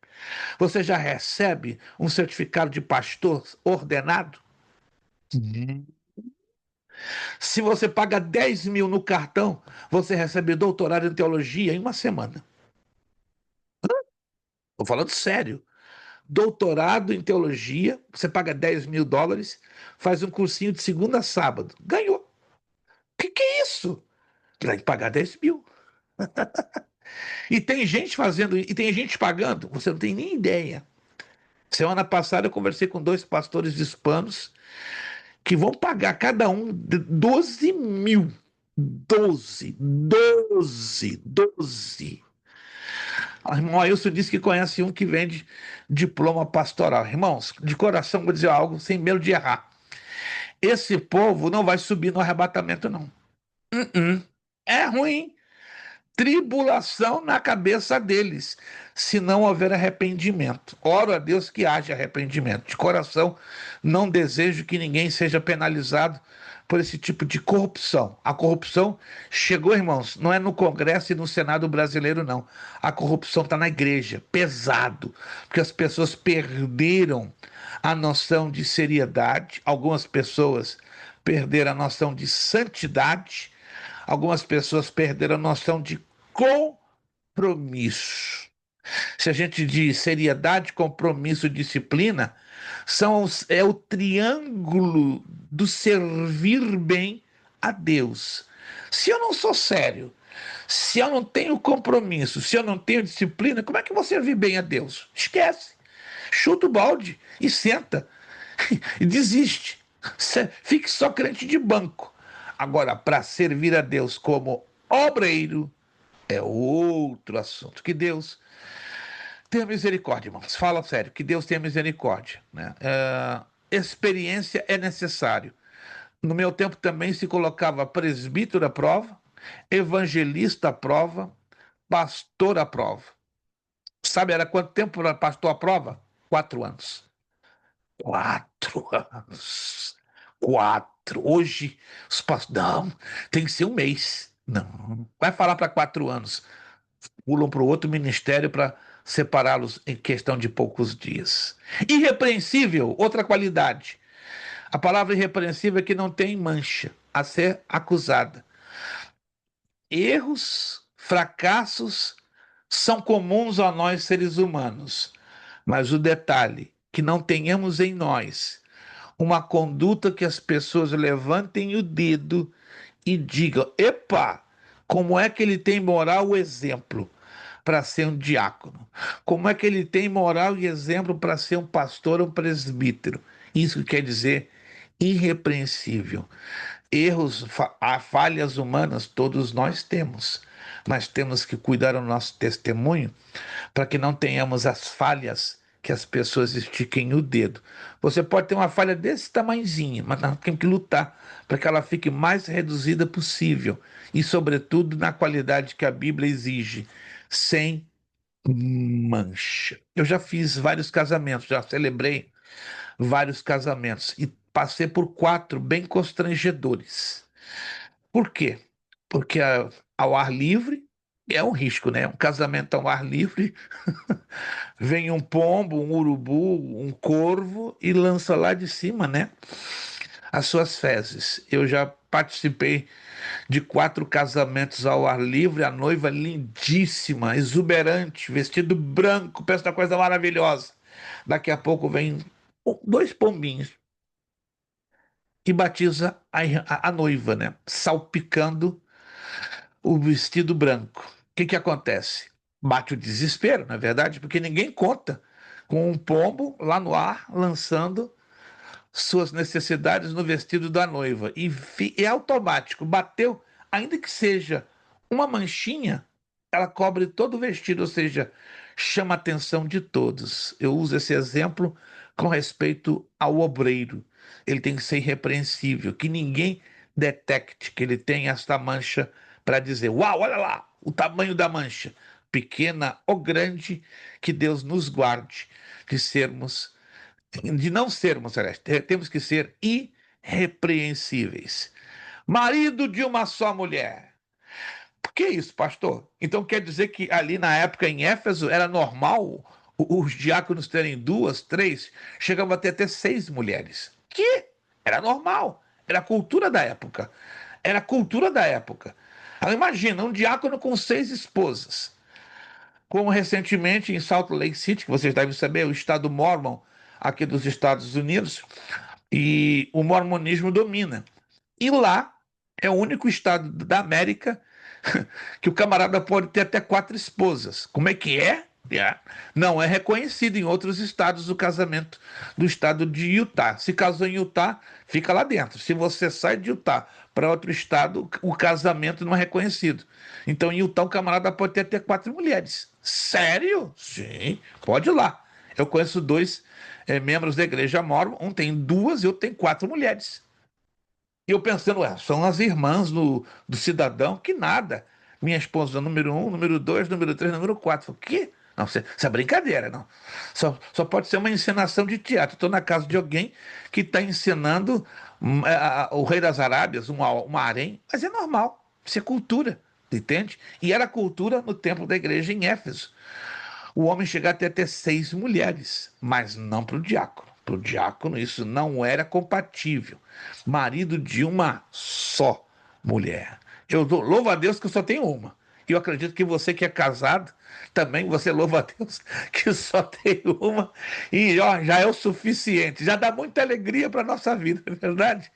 você já recebe um certificado de pastor ordenado? Uhum. Se você paga 10.000 no cartão, você recebe doutorado em teologia em uma semana. Estou falando sério. Doutorado em teologia, você paga US$ 10.000, faz um cursinho de segunda a sábado. Ganhou. O que é isso? Tem que pagar 10.000. E tem gente fazendo, e tem gente pagando, você não tem nem ideia. Semana passada eu conversei com 2 pastores hispanos que vão pagar cada um 12.000. 12. O irmão Ailson disse que conhece um que vende diploma pastoral. Irmãos, de coração vou dizer algo sem medo de errar. Esse povo não vai subir no arrebatamento, não. É ruim. Tribulação na cabeça deles, se não houver arrependimento. Oro a Deus que haja arrependimento. De coração, não desejo que ninguém seja penalizado por esse tipo de corrupção. A corrupção chegou, irmãos, não é no Congresso e no Senado brasileiro, não. A corrupção está na igreja, pesado, porque as pessoas perderam a noção de seriedade, algumas pessoas perderam a noção de santidade. Algumas pessoas perderam a noção de compromisso. Se a gente diz seriedade, compromisso, disciplina, é o triângulo do servir bem a Deus. Se eu não sou sério, se eu não tenho compromisso, se eu não tenho disciplina, como é que eu vou servir bem a Deus? Esquece. Chuta o balde e senta e desiste. Fique só crente de banco. Agora, para servir a Deus como obreiro, é outro assunto. Que Deus tenha misericórdia, irmãos. Fala sério, que Deus tenha misericórdia. Né? Experiência é necessário. No meu tempo também se colocava presbítero à prova, evangelista à prova, pastor à prova. Sabe, era quanto tempo para pastor à prova? 4 anos. 4 anos. 4. Hoje, os pastores. Não, tem que ser um mês. Não. Vai falar para 4 anos. Pulam para o outro ministério para separá-los em questão de poucos dias. Irrepreensível, outra qualidade. A palavra irrepreensível é que não tem mancha a ser acusada. Erros, fracassos são comuns a nós seres humanos, mas o detalhe, que não tenhamos em nós uma conduta que as pessoas levantem o dedo e digam: epa, como é que ele tem moral e exemplo para ser um diácono? Como é que ele tem moral e exemplo para ser um pastor ou um presbítero? Isso quer dizer irrepreensível. Erros, falhas humanas, todos nós temos, mas temos que cuidar do nosso testemunho para que não tenhamos as falhas que as pessoas estiquem o dedo. Você pode ter uma falha desse tamanhozinho, mas nós temos que lutar para que ela fique mais reduzida possível e, sobretudo, na qualidade que a Bíblia exige, sem mancha. Eu já fiz vários casamentos, já celebrei vários casamentos e passei por 4 bem constrangedores. Por quê? Porque ao ar livre é um risco, né? Um casamento ao ar livre, vem um pombo, um urubu, um corvo e lança lá de cima, né? As suas fezes. Eu já participei de 4 casamentos ao ar livre, a noiva lindíssima, exuberante, vestido branco, pensa uma coisa maravilhosa. Daqui a pouco vem 2 pombinhos e batiza a noiva, né? Salpicando o vestido branco. O que que acontece? Bate o desespero, na verdade, porque ninguém conta com um pombo lá no ar lançando suas necessidades no vestido da noiva. E é automático, bateu, ainda que seja uma manchinha, ela cobre todo o vestido, ou seja, chama a atenção de todos. Eu uso esse exemplo com respeito ao obreiro. Ele tem que ser irrepreensível, que ninguém detecte que ele tem esta mancha para dizer: uau, olha lá, o tamanho da mancha, pequena ou grande, que Deus nos guarde de não sermos, Celeste, temos que ser irrepreensíveis. Marido de uma só mulher. Por que isso, pastor? Então quer dizer que ali na época em Éfeso era normal os diáconos terem 2, 3, chegavam a ter até 6 mulheres. Que era normal, era a cultura da época. Era a cultura da época. Ela imagina um diácono com 6 esposas. Como recentemente em Salt Lake City, que vocês devem saber, o estado Mormon aqui dos Estados Unidos, e o mormonismo domina. E lá é o único estado da América que o camarada pode ter até 4 esposas. Como é que é? Não é reconhecido em outros estados o casamento do estado de Utah. Se casou em Utah, fica lá dentro. Se você sai de Utah para outro estado, o casamento não é reconhecido. Então, em Utah, o camarada pode ter até 4 mulheres. Sério? Sim, pode ir lá. Eu conheço 2 membros da igreja Mormon, um tem 2 e outro tem 4 mulheres. E eu pensando, ué, são as irmãs do cidadão, que nada. Minha esposa, número um, número dois, número três, número quatro. Falei, o quê? Não, isso é brincadeira, não. Só pode ser uma encenação de teatro. Estou na casa de alguém que está encenando o Rei das Arábias, uma harém, mas é normal. Isso é cultura, entende? E era cultura no templo da igreja em Éfeso. O homem chega até a ter 6 mulheres, mas não para o diácono. Para o diácono, isso não era compatível. Marido de uma só mulher. Louvo a Deus que eu só tenho uma. E eu acredito que você que é casado, também você louva a Deus que só tem uma. E ó, já é o suficiente. Já dá muita alegria para a nossa vida, não é verdade?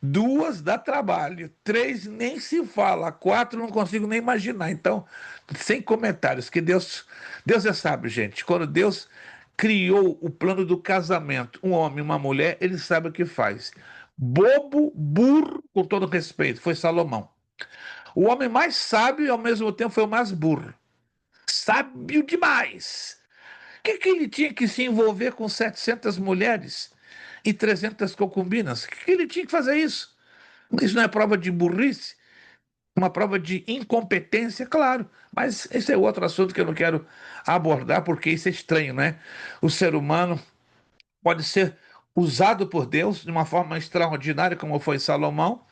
Duas dá trabalho, três nem se fala, quatro não consigo nem imaginar. Então, sem comentários, que Deus é sábio, gente. Quando Deus criou o plano do casamento, um homem e uma mulher, ele sabe o que faz. Bobo, burro, com todo respeito, foi Salomão. O homem mais sábio e ao mesmo tempo foi o mais burro. Sábio demais. Que ele tinha que se envolver com 700 mulheres e 300 concubinas? Que ele tinha que fazer isso? Isso não é prova de burrice? Uma prova de incompetência, claro, mas esse é outro assunto que eu não quero abordar, porque isso é estranho, né? O ser humano pode ser usado por Deus de uma forma extraordinária, como foi Salomão,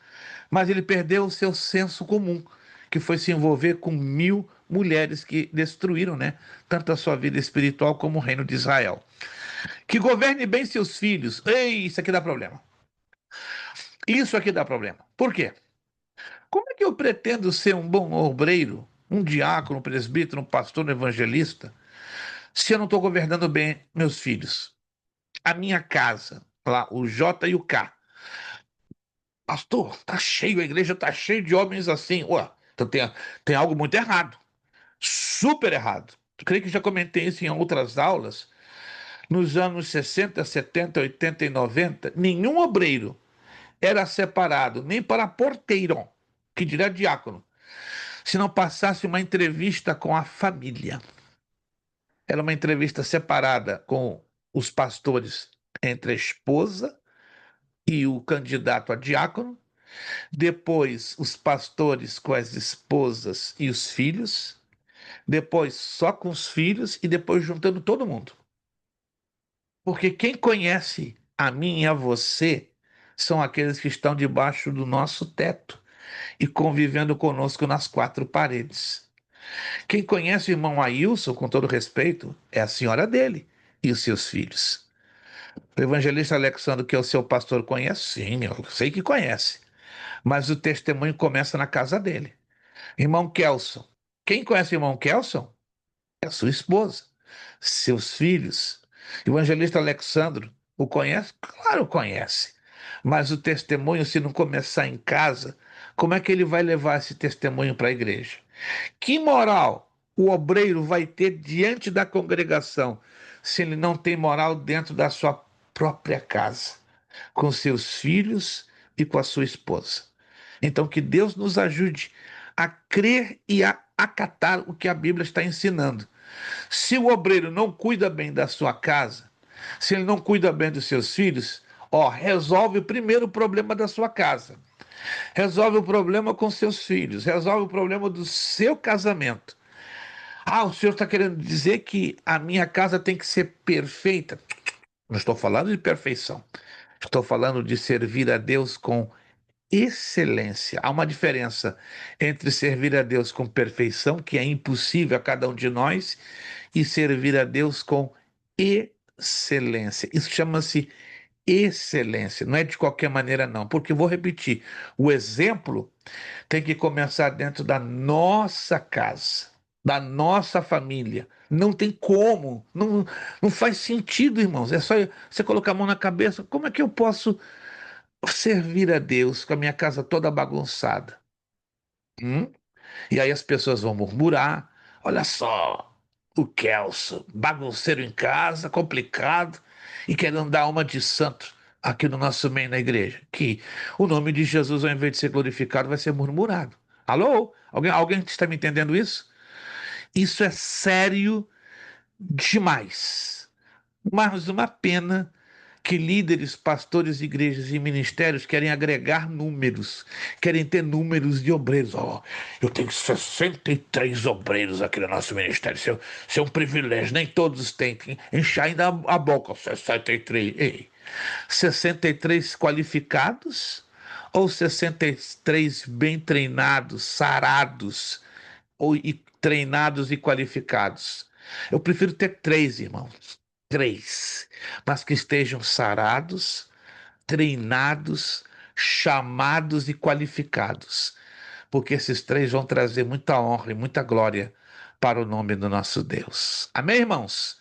mas ele perdeu o seu senso comum, que foi se envolver com 1.000 mulheres que destruíram, né? Tanto a sua vida espiritual como o reino de Israel. Que governe bem seus filhos. Ei, isso aqui dá problema. Isso aqui dá problema. Por quê? Como é que eu pretendo ser um bom obreiro, um diácono, um presbítero, um pastor, um evangelista, se eu não estou governando bem meus filhos? A minha casa, lá, o J e o K. Pastor, tá cheio, a igreja tá cheia de homens assim. Ué, então tem algo muito errado. Super errado. Eu creio que já comentei isso em outras aulas. Nos anos 60, 70, 80 e 90, nenhum obreiro era separado nem para porteiro, que dirá diácono, se não passasse uma entrevista com a família. Era uma entrevista separada com os pastores entre a esposa e o candidato a diácono, depois os pastores com as esposas e os filhos, depois só com os filhos e depois juntando todo mundo. Porque quem conhece a mim e a você são aqueles que estão debaixo do nosso teto e convivendo conosco nas quatro paredes. Quem conhece o irmão Ailson, com todo respeito, é a senhora dele e os seus filhos. O evangelista Alexandre, que é o seu pastor, conhece? Sim, eu sei que conhece. Mas o testemunho começa na casa dele. Irmão Kelson. Quem conhece o irmão Kelson? É a sua esposa, seus filhos. O evangelista Alexandre o conhece? Claro, conhece. Mas o testemunho, se não começar em casa, como é que ele vai levar esse testemunho para a igreja? Que moral o obreiro vai ter diante da congregação se ele não tem moral dentro da sua própria casa, com seus filhos e com a sua esposa? Então, que Deus nos ajude a crer e a acatar o que a Bíblia está ensinando. Se o obreiro não cuida bem da sua casa, se ele não cuida bem dos seus filhos, ó, resolve primeiro o problema da sua casa. Resolve o problema com seus filhos, resolve o problema do seu casamento. Ah, o senhor está querendo dizer que a minha casa tem que ser perfeita? Não estou falando de perfeição. Estou falando de servir a Deus com excelência. Há uma diferença entre servir a Deus com perfeição, que é impossível a cada um de nós, e servir a Deus com excelência. Isso chama-se excelência. Não é de qualquer maneira, não. Porque, vou repetir, o exemplo tem que começar dentro da nossa casa, da nossa família. Não tem como, não faz sentido, irmãos. É só você colocar a mão na cabeça. Como é que eu posso servir a Deus com a minha casa toda bagunçada? Hum? E aí as pessoas vão murmurar: olha só, o Kelso, bagunceiro em casa, complicado, e querendo dar uma de santo aqui no nosso meio na igreja. Que o nome de Jesus, ao invés de ser glorificado, vai ser murmurado. Alô? Alguém está me entendendo isso? Isso é sério demais. Mas uma pena que líderes, pastores, igrejas e ministérios querem agregar números, querem ter números de obreiros. Ó, eu tenho 63 obreiros aqui no nosso ministério. Isso é um privilégio, nem todos têm. Tem que encher ainda a boca, 63. Ei, 63 qualificados ou 63 bem treinados, sarados, e treinados e qualificados? Eu prefiro ter três, irmãos. Três. Mas que estejam sarados, treinados, chamados e qualificados. Porque esses três vão trazer muita honra e muita glória para o nome do nosso Deus. Amém, irmãos?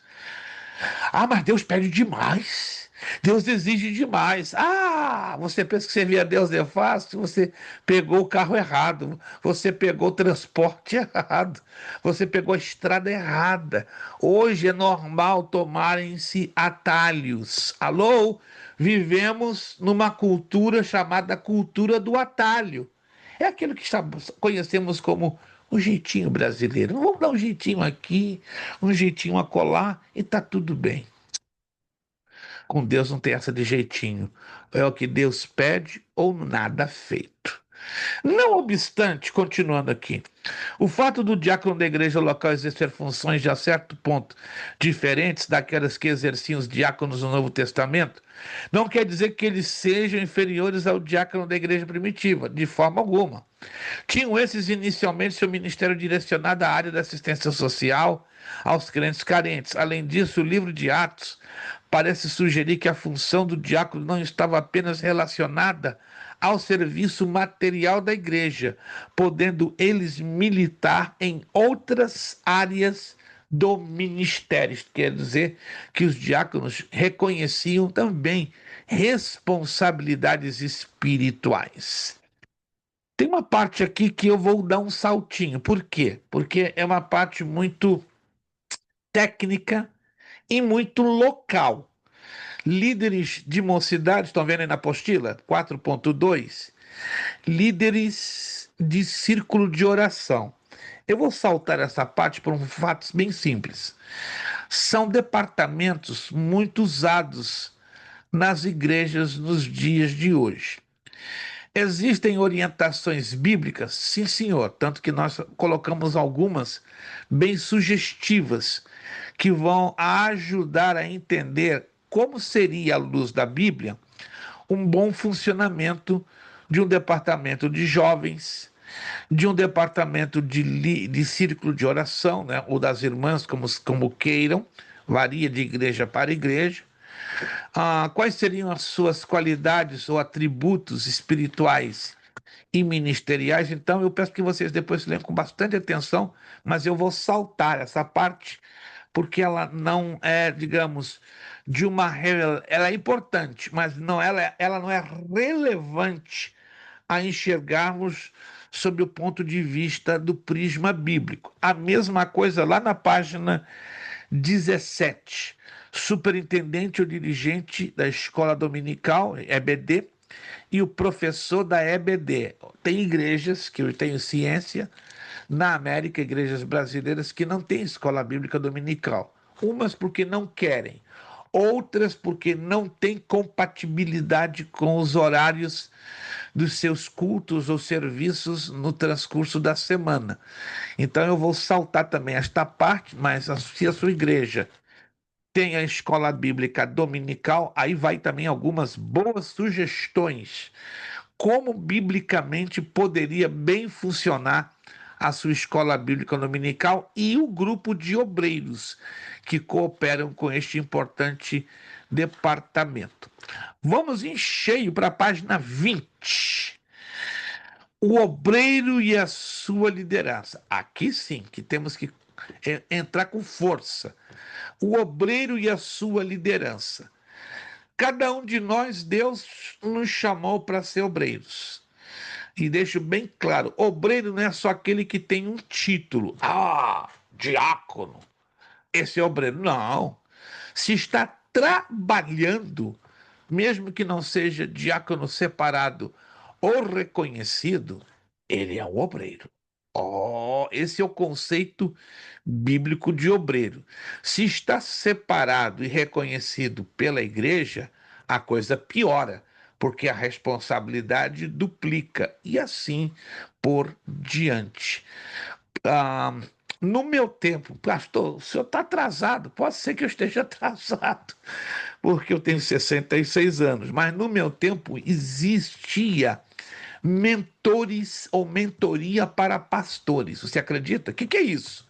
Ah, mas Deus pede demais. Deus exige demais. Ah, você pensa que servir a Deus é fácil? Você pegou o carro errado, você pegou o transporte errado, você pegou a estrada errada. Hoje é normal tomarem-se atalhos. Alô? Vivemos numa cultura chamada cultura do atalho. É aquilo que conhecemos como o jeitinho brasileiro. Vamos dar um jeitinho aqui, um jeitinho acolá e tá tudo bem. Com Deus não tem essa de jeitinho. É o que Deus pede ou nada feito. Não obstante, continuando aqui, o fato do diácono da igreja local exercer funções de a certo ponto diferentes daquelas que exerciam os diáconos no Novo Testamento, não quer dizer que eles sejam inferiores ao diácono da igreja primitiva, de forma alguma. Tinham esses inicialmente seu ministério direcionado à área da assistência social aos crentes carentes. Além disso, o livro de Atos parece sugerir que a função do diácono não estava apenas relacionada ao serviço material da igreja, podendo eles militar em outras áreas do ministério. Isto quer dizer que os diáconos reconheciam também responsabilidades espirituais. Tem uma parte aqui que eu vou dar um saltinho. Por quê? Porque é uma parte muito técnica e muito local. Líderes de mocidade, estão vendo aí na apostila? 4.2. Líderes de círculo de oração. Eu vou saltar essa parte por um fato bem simples. São departamentos muito usados nas igrejas nos dias de hoje. Existem orientações bíblicas? Sim, senhor. Tanto que nós colocamos algumas bem sugestivas que vão ajudar a entender como seria, à luz da Bíblia, um bom funcionamento de um departamento de jovens, de um departamento de círculo de oração, né, ou das irmãs, como queiram, varia de igreja para igreja. Quais seriam as suas qualidades ou atributos espirituais e ministeriais? Então, eu peço que vocês depois leiam com bastante atenção, mas eu vou saltar essa parte, porque ela não é, digamos, de uma. Ela é importante, mas não, ela não é relevante a enxergarmos sob o ponto de vista do prisma bíblico. A mesma coisa lá na página 17. Superintendente ou dirigente da escola dominical, EBD, e o professor da EBD. Tem igrejas, que eu tenho ciência, na América, igrejas brasileiras, que não têm escola bíblica dominical. Umas porque não querem, outras porque não têm compatibilidade com os horários dos seus cultos ou serviços no transcurso da semana. Então eu vou saltar também esta parte, mas se a sua igreja tem a escola bíblica dominical, aí vai também algumas boas sugestões. Como biblicamente poderia bem funcionar a sua escola bíblica dominical e o grupo de obreiros que cooperam com este importante departamento. Vamos em cheio para a página 20. O obreiro e a sua liderança. Aqui sim que temos que entrar com força. O obreiro e a sua liderança. Cada um de nós, Deus nos chamou para ser obreiros. E deixo bem claro, obreiro não é só aquele que tem um título. Diácono. Esse é obreiro. Não. Se está trabalhando, mesmo que não seja diácono separado ou reconhecido, ele é um obreiro. Esse é o conceito bíblico de obreiro. Se está separado e reconhecido pela igreja, a coisa piora, porque a responsabilidade duplica e assim por diante. Ah, no meu tempo, pastor, o senhor está atrasado, pode ser que eu esteja atrasado, porque eu tenho 66 anos, mas no meu tempo existia mentores ou mentoria para pastores. Você acredita? O que é isso?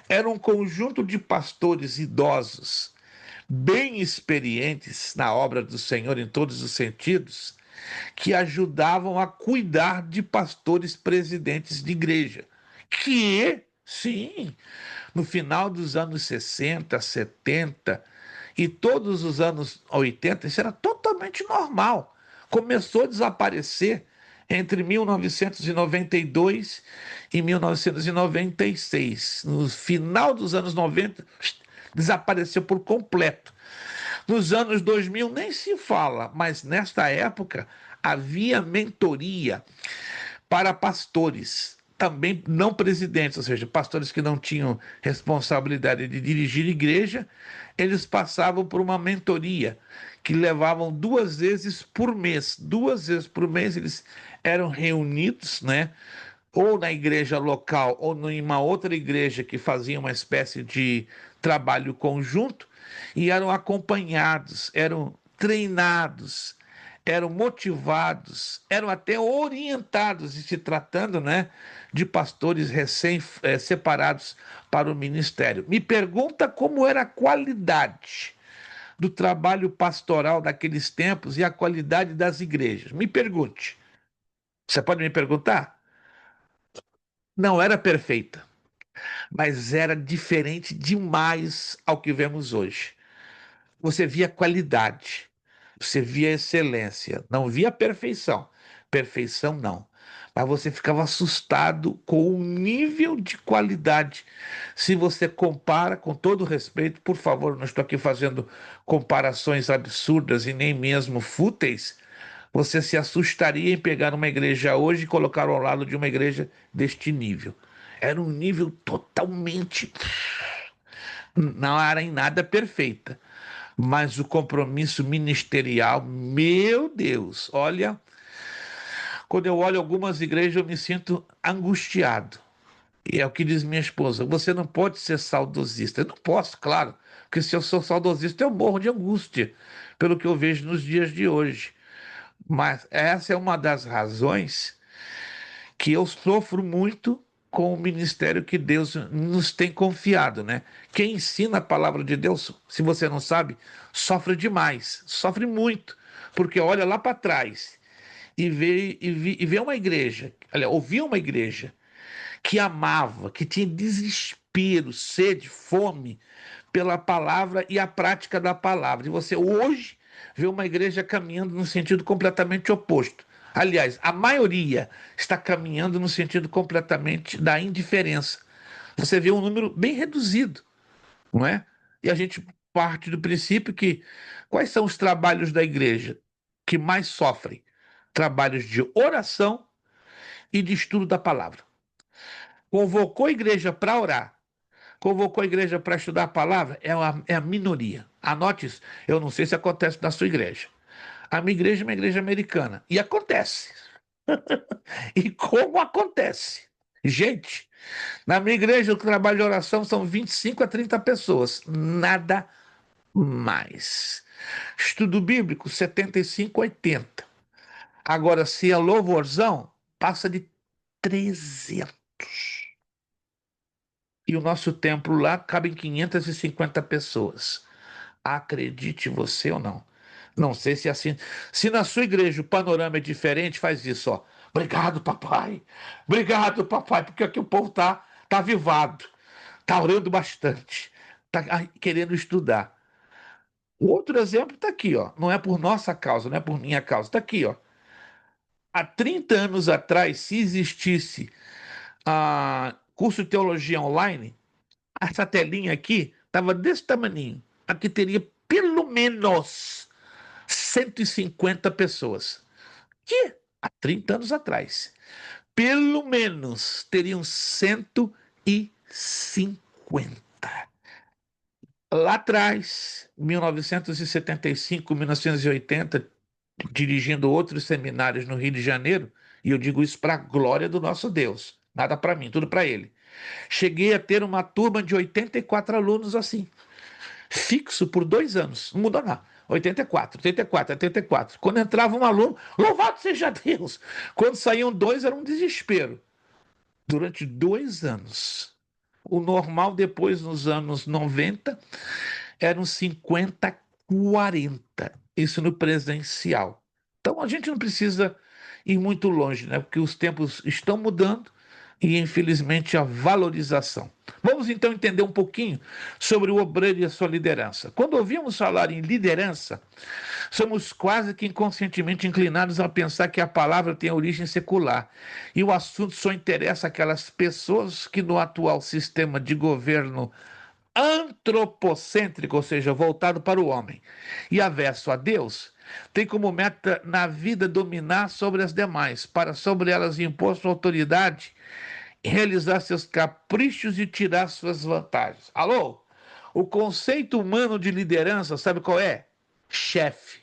Era um conjunto de pastores idosos, bem experientes na obra do Senhor em todos os sentidos, que ajudavam a cuidar de pastores presidentes de igreja. Que, sim, no final dos anos 60, 70 e todos os anos 80, isso era totalmente normal. Começou a desaparecer entre 1992 e 1996. No final dos anos 90, desapareceu por completo. Nos anos 2000 nem se fala, mas nesta época havia mentoria para pastores, também não presidentes, ou seja, pastores que não tinham responsabilidade de dirigir igreja, eles passavam por uma mentoria que levavam 2 vezes por mês. 2 vezes por mês eles eram reunidos, né? Ou na igreja local ou em uma outra igreja que fazia uma espécie de trabalho conjunto e eram acompanhados, eram treinados, eram motivados, eram até orientados, e se tratando, né, de pastores recém-separados para o ministério. Me pergunta como era a qualidade do trabalho pastoral daqueles tempos e a qualidade das igrejas. Me pergunte. Você pode me perguntar? Não era perfeita, mas era diferente demais ao que vemos hoje. Você via qualidade, você via excelência, não via perfeição. Perfeição não. Mas você ficava assustado com o nível de qualidade. Se você compara, com todo respeito, por favor, não estou aqui fazendo comparações absurdas e nem mesmo fúteis. Você se assustaria em pegar uma igreja hoje e colocar ao lado de uma igreja deste nível. Era um nível totalmente. Não era em nada perfeita, mas o compromisso ministerial, meu Deus, olha, quando eu olho algumas igrejas eu me sinto angustiado. E é o que diz minha esposa: você não pode ser saudosista. Eu não posso, claro, porque se eu sou saudosista eu morro de angústia, pelo que eu vejo nos dias de hoje. Mas essa é uma das razões que eu sofro muito com o ministério que Deus nos tem confiado, né? Quem ensina a palavra de Deus, se você não sabe, sofre demais, sofre muito, porque olha lá para trás e vê uma igreja, olha, ouvia uma igreja que amava, que tinha desespero, sede, fome pela palavra e a prática da palavra. E você hoje vê uma igreja caminhando no sentido completamente oposto. Aliás, a maioria está caminhando no sentido completamente da indiferença. Você vê um número bem reduzido, não é? E a gente parte do princípio que quais são os trabalhos da igreja que mais sofrem? Trabalhos de oração e de estudo da palavra. Convocou a igreja para orar, convocou a igreja para estudar a palavra, é a minoria. Anote isso. Eu não sei se acontece na sua igreja. A minha igreja é uma igreja americana. E acontece. E como acontece? Gente, na minha igreja o trabalho de oração são 25 a 30 pessoas. Nada mais. Estudo bíblico, 75 a 80. Agora, se é louvorzão, passa de 300. E o nosso templo lá cabe em 550 pessoas. Acredite você ou não. Não sei se é assim. Se na sua igreja o panorama é diferente, faz isso, ó. Obrigado, papai. Obrigado, papai, porque aqui o povo tá avivado, tá orando bastante, tá querendo estudar. O outro exemplo está aqui, ó. Não é por nossa causa, não é por minha causa. Está aqui, ó. Há 30 anos atrás, se existisse curso de teologia online, essa telinha aqui estava desse tamaninho. Aqui teria pelo menos 150 pessoas. Que há 30 anos atrás, pelo menos teriam 150. Lá atrás, 1975, 1980, dirigindo outros seminários no Rio de Janeiro, e eu digo isso para a glória do nosso Deus, nada para mim, tudo para ele. Cheguei a ter uma turma de 84 alunos assim, fixo por 2 anos, não mudou nada. 84, 84, 84. Quando entrava um aluno, louvado seja Deus. Quando saíam dois, era um desespero. Durante 2 anos. O normal, depois, nos anos 90, eram 50, 40. Isso no presencial. Então, a gente não precisa ir muito longe, né? Porque os tempos estão mudando e, infelizmente, a valorização. Vamos então entender um pouquinho sobre o obreiro e a sua liderança. Quando ouvimos falar em liderança, somos quase que inconscientemente inclinados a pensar que a palavra tem origem secular e o assunto só interessa aquelas pessoas que, no atual sistema de governo antropocêntrico, ou seja, voltado para o homem, e avesso a Deus, tem como meta na vida dominar sobre as demais, para sobre elas impor sua autoridade, realizar seus caprichos e tirar suas vantagens. Alô? O conceito humano de liderança, sabe qual é? Chefe,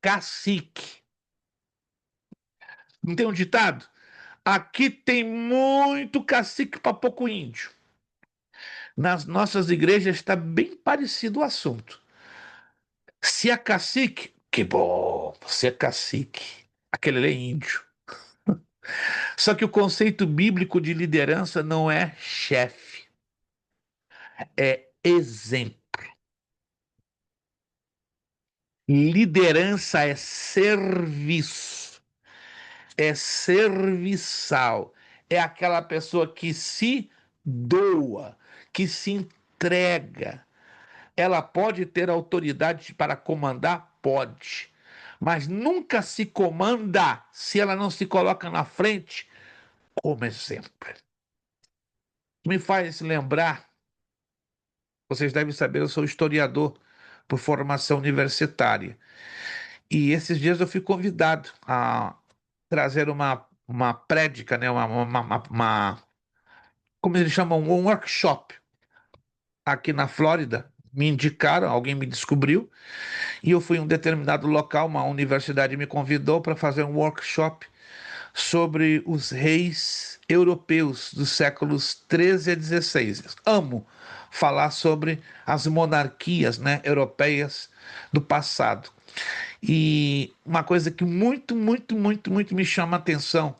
cacique. Não tem um ditado? Aqui tem muito cacique para pouco índio. Nas nossas igrejas está bem parecido o assunto. Se é cacique, que bom, você é cacique. Aquele ali é índio. Só que o conceito bíblico de liderança não é chefe, é exemplo. Liderança é serviço, é serviçal, é aquela pessoa que se doa, que se entrega. Ela pode ter autoridade para comandar? Pode. Mas nunca se comanda se ela não se coloca na frente como exemplo. Me faz lembrar, vocês devem saber, eu sou historiador por formação universitária. E esses dias eu fui convidado a trazer uma prédica, né? Como eles chamam, um workshop aqui na Flórida. Me indicaram, alguém me descobriu, e eu fui em um determinado local, uma universidade me convidou para fazer um workshop sobre os reis europeus dos séculos 13 a 16. Amo falar sobre as monarquias, né, europeias do passado. E uma coisa que muito, muito, muito, muito me chama a atenção,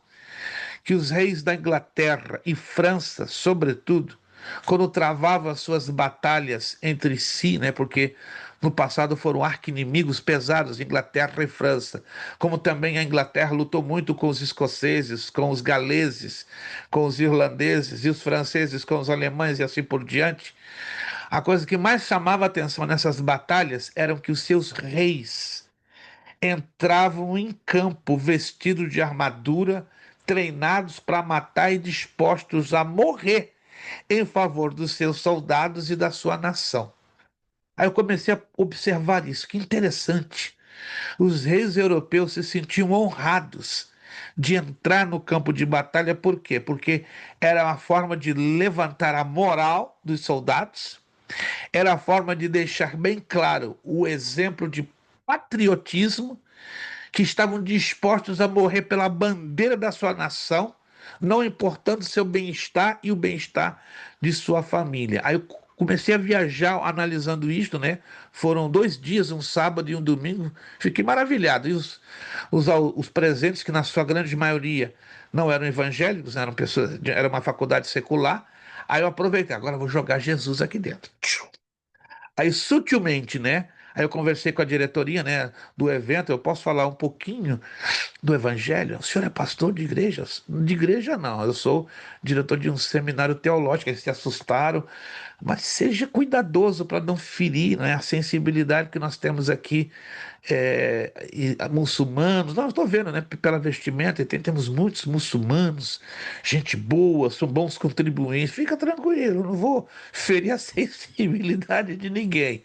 que os reis da Inglaterra e França, sobretudo, quando travavam suas batalhas entre si, né, porque no passado foram arqui-inimigos pesados, Inglaterra e França, como também a Inglaterra lutou muito com os escoceses, com os galeses, com os irlandeses e os franceses com os alemães e assim por diante. A coisa que mais chamava a atenção nessas batalhas eram que os seus reis entravam em campo vestidos de armadura, treinados para matar e dispostos a morrer em favor dos seus soldados e da sua nação. Aí eu comecei a observar isso, que interessante. Os reis europeus se sentiam honrados de entrar no campo de batalha, por quê? Porque era uma forma de levantar a moral dos soldados, era a forma de deixar bem claro o exemplo de patriotismo, que estavam dispostos a morrer pela bandeira da sua nação, não importando seu bem-estar e o bem-estar de sua família. Aí eu comecei a viajar analisando isto, né? Foram 2 dias, um sábado e um domingo. Fiquei maravilhado. E os presentes, que na sua grande maioria não eram evangélicos, eram pessoas, era uma faculdade secular. Aí eu aproveitei, agora eu vou jogar Jesus aqui dentro. Aí, sutilmente, né? Aí eu conversei com a diretoria, né, do evento. Eu posso falar um pouquinho do evangelho? O senhor é pastor de igrejas? De igreja não, eu sou diretor de um seminário teológico. Eles se assustaram, mas seja cuidadoso para não ferir, né, a sensibilidade que nós temos aqui, muçulmanos. Nós estou vendo, né, pela vestimenta, temos muitos muçulmanos, gente boa, são bons contribuintes. Fica tranquilo, não vou ferir a sensibilidade de ninguém.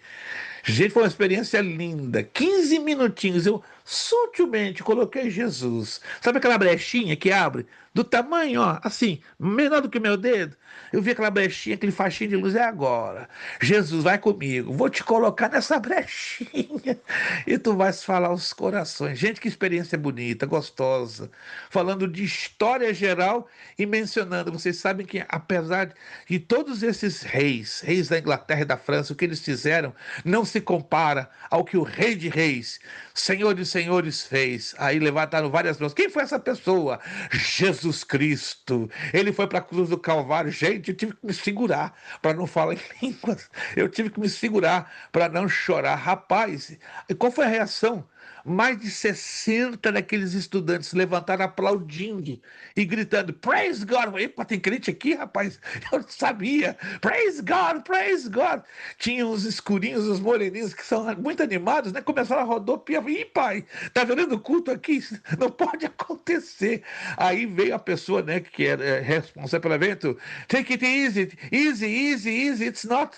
Gente, foi uma experiência linda. 15 minutinhos. Eu sutilmente coloquei Jesus. Sabe aquela brechinha que abre? Do tamanho, ó, assim, menor do que o meu dedo. Eu vi aquela brechinha, aquele faixinho de luz. É agora. Jesus, vai comigo. Vou te colocar nessa brechinha. E tu vais falar aos corações. Gente, que experiência bonita, gostosa. Falando de história geral e mencionando. Vocês sabem que, apesar de todos esses reis, reis da Inglaterra e da França, o que eles fizeram não se compara ao que o Rei de Reis, Senhor de Senhores fez. Aí levantaram várias mãos. Quem foi essa pessoa? Jesus Cristo. Ele foi para a cruz do Calvário. Gente, eu tive que me segurar para não falar em línguas. Eu tive que me segurar para não chorar. Rapaz, e qual foi a reação? Mais de 60 daqueles estudantes levantaram aplaudindo e gritando: Praise God! Epa, tem crente aqui, rapaz? Eu não sabia. Praise God, praise God. Tinha os escurinhos, os moreninhos, que são muito animados, né? Começaram a rodopiar. Ih, pai, tá vendo o culto aqui? Não pode acontecer. Aí veio a pessoa, né, que era responsável pelo evento. Take it easy, easy, easy, easy. It's not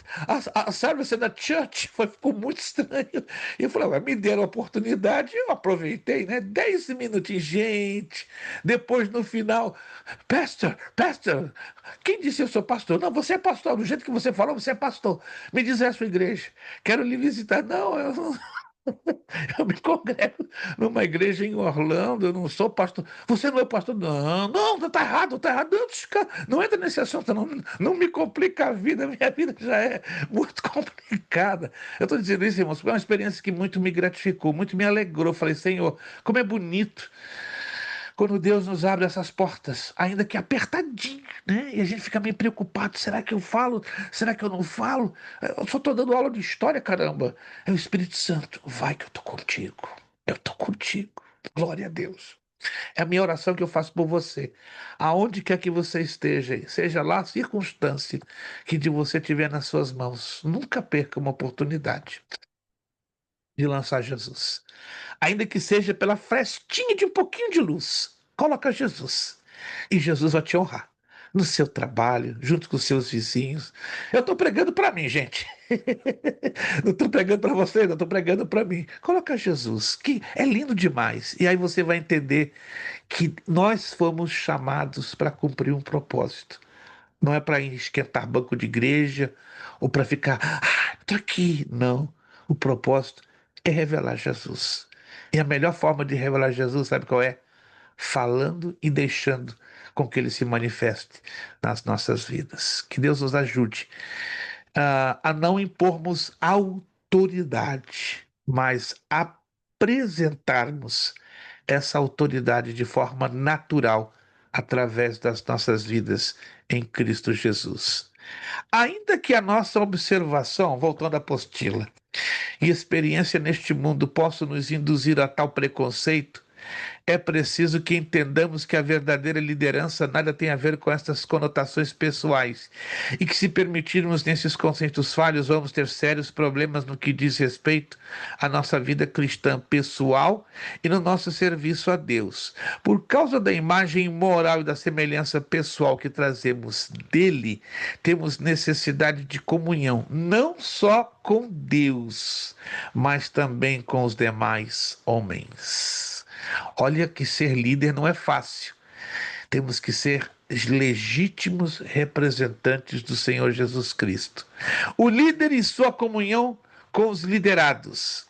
a service in a church. Ficou muito estranho. E eu falei, me deram a oportunidade, eu aproveitei, né? 10 minutinhos, gente. Depois, no final, pastor, quem disse eu sou pastor? Não, você é pastor, do jeito que você falou, você é pastor. Me diz a sua igreja, quero lhe visitar. Não, eu me congrego numa igreja em Orlando, eu não sou pastor. Você não é pastor? Não, não, tá errado, tá errado. Não, não entra nesse assunto, não, não me complica a vida, minha vida já é muito complicada. Eu estou dizendo isso, irmãos, porque é uma experiência que muito me gratificou, muito me alegrou. Eu falei, Senhor, como é bonito quando Deus nos abre essas portas, ainda que apertadinho, né? E a gente fica meio preocupado: será que eu falo? Será que eu não falo? Eu só estou dando aula de história, caramba. É o Espírito Santo. Vai que eu estou contigo. Eu estou contigo. Glória a Deus. É a minha oração que eu faço por você. Aonde quer que você esteja, seja lá a circunstância que de você tiver nas suas mãos, nunca perca uma oportunidade de lançar Jesus. Ainda que seja pela frestinha de um pouquinho de luz, coloca Jesus. E Jesus vai te honrar. No seu trabalho, junto com os seus vizinhos. Eu estou pregando para mim, gente. Não estou pregando para você, não estou pregando para mim. Coloca Jesus, que é lindo demais. E aí você vai entender que nós fomos chamados para cumprir um propósito. Não é para esquentar banco de igreja ou para ficar, tô aqui. Não. O propósito é revelar Jesus. E a melhor forma de revelar Jesus, sabe qual é? Falando e deixando com que ele se manifeste nas nossas vidas. Que Deus nos ajude a não impormos autoridade, mas apresentarmos essa autoridade de forma natural através das nossas vidas em Cristo Jesus. Ainda que a nossa observação, voltando à apostila, e experiência neste mundo possam nos induzir a tal preconceito, é preciso que entendamos que a verdadeira liderança nada tem a ver com essas conotações pessoais e que, se permitirmos nesses conceitos falhos, vamos ter sérios problemas no que diz respeito à nossa vida cristã pessoal e no nosso serviço a Deus. Por causa da imagem moral e da semelhança pessoal que trazemos dele, temos necessidade de comunhão, não só com Deus, mas também com os demais homens. Olha que ser líder não é fácil. Temos que ser legítimos representantes do Senhor Jesus Cristo. O líder e sua comunhão com os liderados.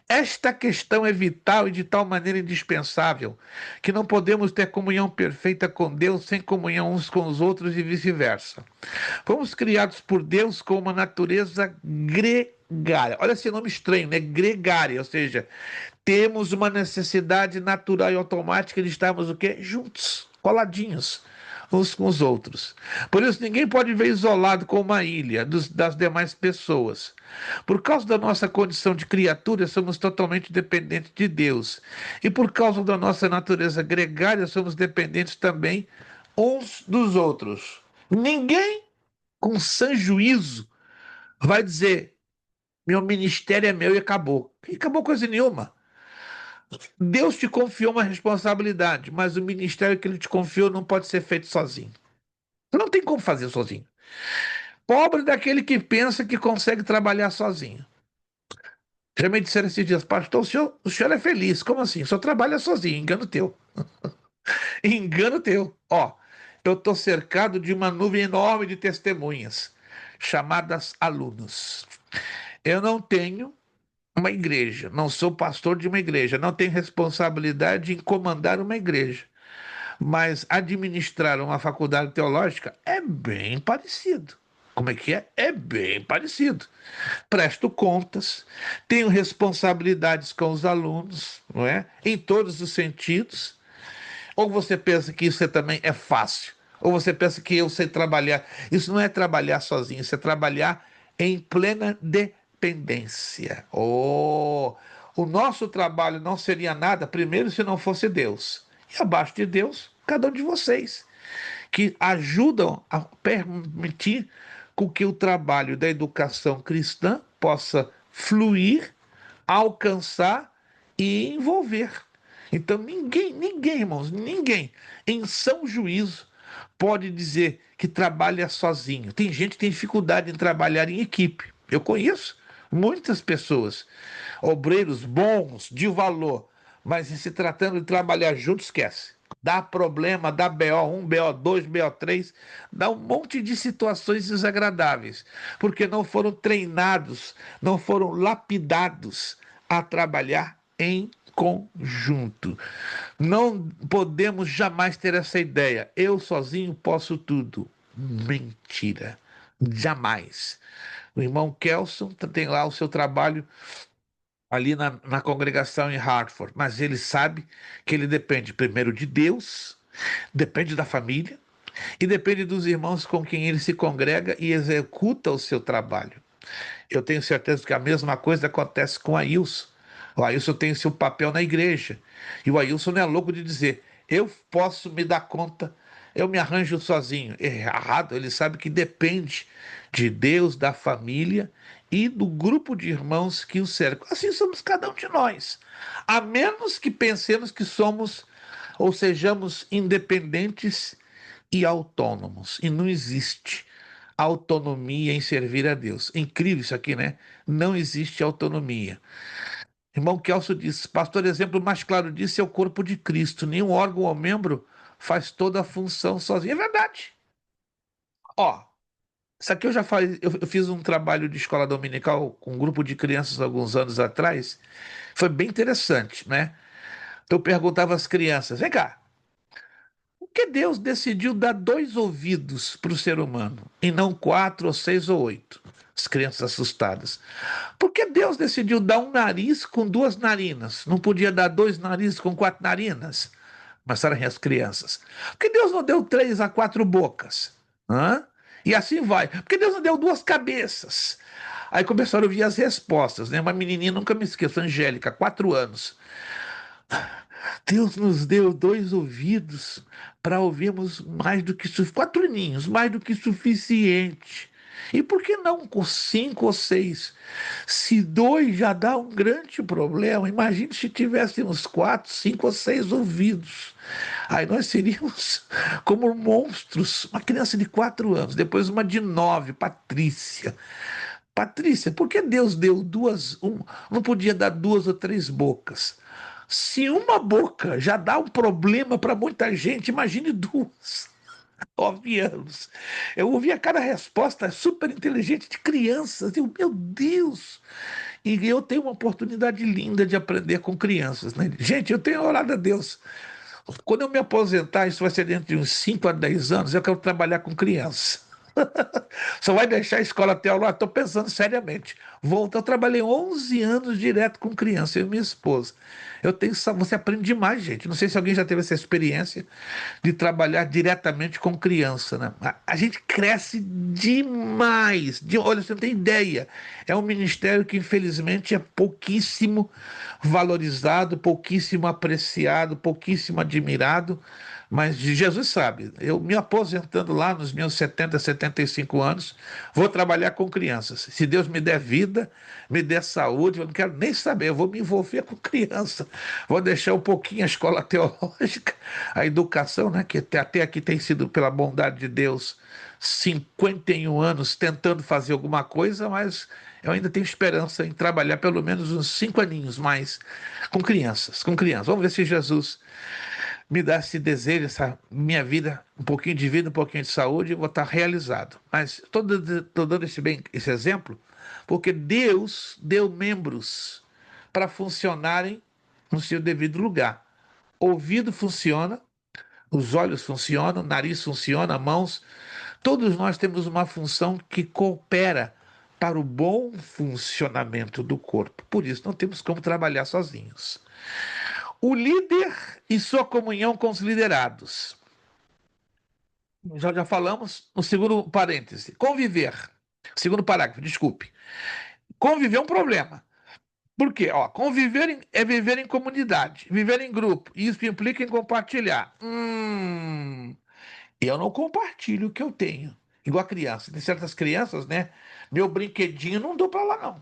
Esta questão é vital e de tal maneira indispensável que não podemos ter comunhão perfeita com Deus sem comunhão uns com os outros e vice-versa. Fomos criados por Deus com uma natureza gregária. Olha esse nome estranho, né? Gregária, ou seja, temos uma necessidade natural e automática de estarmos o quê? Juntos, coladinhos uns com os outros. Por isso, ninguém pode viver isolado como uma ilha das demais pessoas. Por causa da nossa condição de criatura, somos totalmente dependentes de Deus. E por causa da nossa natureza gregária, somos dependentes também uns dos outros. Ninguém com sã juízo vai dizer: meu ministério é meu e acabou. E acabou coisa nenhuma. Deus te confiou uma responsabilidade, mas o ministério que ele te confiou não pode ser feito sozinho. Você não tem como fazer sozinho. Pobre daquele que pensa que consegue trabalhar sozinho. Já me disseram esses dias, pastor, o senhor é feliz. Como assim? O senhor trabalha sozinho, engano teu. Engano teu. Ó, eu estou cercado de uma nuvem enorme de testemunhas, chamadas alunos. Eu não tenho uma igreja, não sou pastor de uma igreja, não tenho responsabilidade em comandar uma igreja. Mas administrar uma faculdade teológica é bem parecido. Como é que é? É bem parecido. Presto contas, tenho responsabilidades com os alunos, não é? Em todos os sentidos. Ou você pensa que isso também é fácil? Ou você pensa que eu sei trabalhar? Isso não é trabalhar sozinho, isso é trabalhar em plena dependência. Oh, o nosso trabalho não seria nada, primeiro, se não fosse Deus. E abaixo de Deus, cada um de vocês, que ajudam a permitir com que o trabalho da educação cristã possa fluir, alcançar e envolver. Então ninguém, irmãos, ninguém em são juízo pode dizer que trabalha sozinho. Tem gente que tem dificuldade em trabalhar em equipe. Eu conheço muitas pessoas, obreiros bons, de valor, mas em se tratando de trabalhar junto, esquece. Dá problema, dá BO1, BO2, BO3, dá um monte de situações desagradáveis, porque não foram treinados, não foram lapidados a trabalhar em conjunto. Não podemos jamais ter essa ideia. Eu sozinho posso tudo. Mentira. Jamais. O irmão Kelson tem lá o seu trabalho ali na congregação em Hartford, mas ele sabe que ele depende primeiro de Deus, depende da família e depende dos irmãos com quem ele se congrega e executa o seu trabalho. Eu tenho certeza que a mesma coisa acontece com o Ailson. O Ailson tem seu papel na igreja. E o Ailson não é louco de dizer, eu posso me dar conta, eu me arranjo sozinho. Errado, ele sabe que depende de Deus, da família e do grupo de irmãos que o cercam. Assim somos cada um de nós. A menos que pensemos que somos ou sejamos independentes e autônomos. E não existe autonomia em servir a Deus. Incrível isso aqui, né? Não existe autonomia. Irmão Kelso disse, pastor, exemplo mais claro disso é o corpo de Cristo. Nenhum órgão ou membro faz toda a função sozinho. É verdade. Ó, isso aqui eu já faz, eu fiz um trabalho de escola dominical com um grupo de crianças alguns anos atrás. Foi bem interessante, né? Eu perguntava às crianças, vem cá, por que Deus decidiu dar 2 ouvidos para o ser humano e não 4 ou 6 ou 8? As crianças assustadas. Por que Deus decidiu dar um nariz com 2 narinas? Não podia dar 2 narizes com 4 narinas? Começaram as crianças. Por que Deus não deu 3 a 4 bocas? Hã? E assim vai. Por que Deus não deu 2 cabeças? Aí começaram a ouvir as respostas, né? Uma menininha, nunca me esqueço, Angélica, 4 anos. Deus nos deu 2 ouvidos para ouvirmos mais do que 4 aninhos, mais do que suficiente. E por que não com 5 ou 6? Se 2 já dá um grande problema, imagine se tivéssemos 4, 5 ou 6 ouvidos. Aí nós seríamos como monstros. Uma criança de 4 anos, depois uma de 9, Patrícia. Patrícia, por que Deus deu não podia dar 2 ou 3 bocas? Se uma boca já dá um problema para muita gente, imagine 2. 9 anos. Eu ouvia cada resposta super inteligente de crianças. Meu Deus! E eu tenho uma oportunidade linda de aprender com crianças, né? Gente, eu tenho orado a Deus. Quando eu me aposentar, isso vai ser dentro de uns 5 a 10 anos, eu quero trabalhar com crianças. Só vai deixar a escola teológica? Estou pensando seriamente. Volta, eu trabalhei 11 anos direto com criança, eu e minha esposa. Você aprende demais, gente. Não sei se alguém já teve essa experiência de trabalhar diretamente com criança, né? A gente cresce demais. Olha, você não tem ideia. É um ministério que, infelizmente, é pouquíssimo valorizado, pouquíssimo apreciado, pouquíssimo admirado, Mas Jesus sabe, eu me aposentando lá nos meus 70, 75 anos, vou trabalhar com crianças. Se Deus me der vida, me der saúde, eu não quero nem saber, eu vou me envolver com criança. Vou deixar um pouquinho a escola teológica, a educação, né, que até aqui tem sido, pela bondade de Deus, 51 anos tentando fazer alguma coisa, mas eu ainda tenho esperança em trabalhar pelo menos uns 5 aninhos mais com crianças, com crianças. Vamos ver se Jesus me dá esse desejo, essa minha vida, um pouquinho de vida, um pouquinho de saúde, e vou estar realizado. Mas estou dando esse exemplo porque Deus deu membros para funcionarem no seu devido lugar. Ouvido funciona, os olhos funcionam, o nariz funciona, mãos. Todos nós temos uma função que coopera para o bom funcionamento do corpo. Por isso, não temos como trabalhar sozinhos. O líder e sua comunhão com os liderados. Já falamos no segundo parêntese. Conviver. Segundo parágrafo, desculpe. Conviver é um problema. Por quê? Ó, conviver é viver em comunidade, viver em grupo. Isso implica em compartilhar. Eu não compartilho o que eu tenho. Igual a criança. Tem certas crianças, né? Meu brinquedinho não dou para lá, não.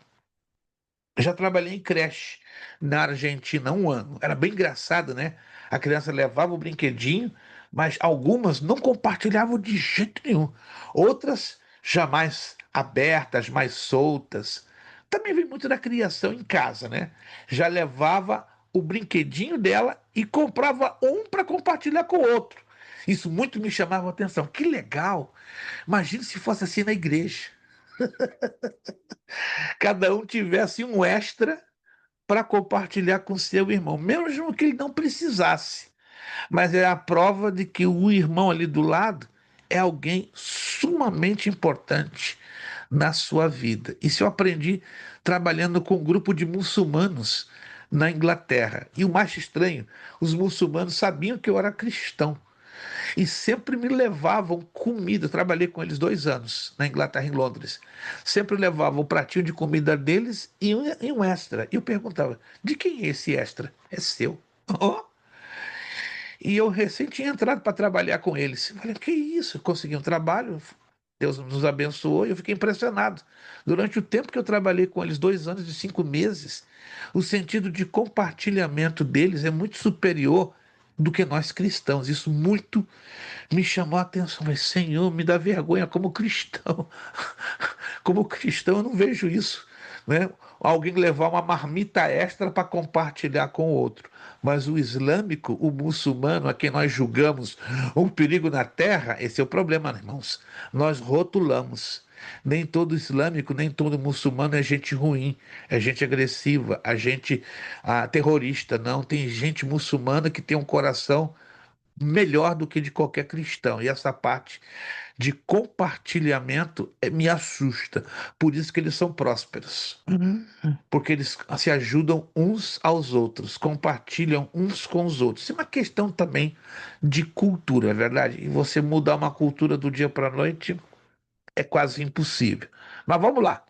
Eu já trabalhei em creche na Argentina há um ano. Era bem engraçado, né? A criança levava o brinquedinho, mas algumas não compartilhavam de jeito nenhum. Outras já mais abertas, mais soltas. Também vem muito da criação em casa, né? Já levava o brinquedinho dela e comprava um para compartilhar com o outro. Isso muito me chamava a atenção. Que legal! Imagine se fosse assim na igreja. Cada um tivesse um extra para compartilhar com seu irmão, mesmo que ele não precisasse. Mas é a prova de que o irmão ali do lado é alguém sumamente importante na sua vida. Isso eu aprendi trabalhando com um grupo de muçulmanos na Inglaterra. E o mais estranho, os muçulmanos sabiam que eu era cristão e sempre me levavam comida. Eu trabalhei com eles 2 anos na Inglaterra, em Londres. Sempre levavam o pratinho de comida deles e um extra. E eu perguntava: de quem é esse extra? É seu. Oh. E eu recém tinha entrado para trabalhar com eles. Eu falei: que isso? Eu consegui um trabalho. Deus nos abençoou e eu fiquei impressionado. Durante o tempo que eu trabalhei com eles, 2 anos e 5 meses, o sentido de compartilhamento deles é muito superior do que nós cristãos. Isso muito me chamou a atenção. Mas, Senhor, me dá vergonha como cristão. Como cristão, eu não vejo isso, né? Alguém levar uma marmita extra para compartilhar com o outro. Mas o islâmico, o muçulmano, a quem nós julgamos um perigo na terra, esse é o problema, irmãos. Nós rotulamos. Nem todo islâmico, nem todo muçulmano é gente ruim, é gente agressiva, a gente terrorista. Não, tem gente muçulmana que tem um coração melhor do que de qualquer cristão. E essa parte de compartilhamento me assusta. Por isso que eles são prósperos. Porque eles se ajudam uns aos outros, compartilham uns com os outros. Isso é uma questão também de cultura, é verdade? E você mudar uma cultura do dia para a noite é quase impossível. Mas vamos lá.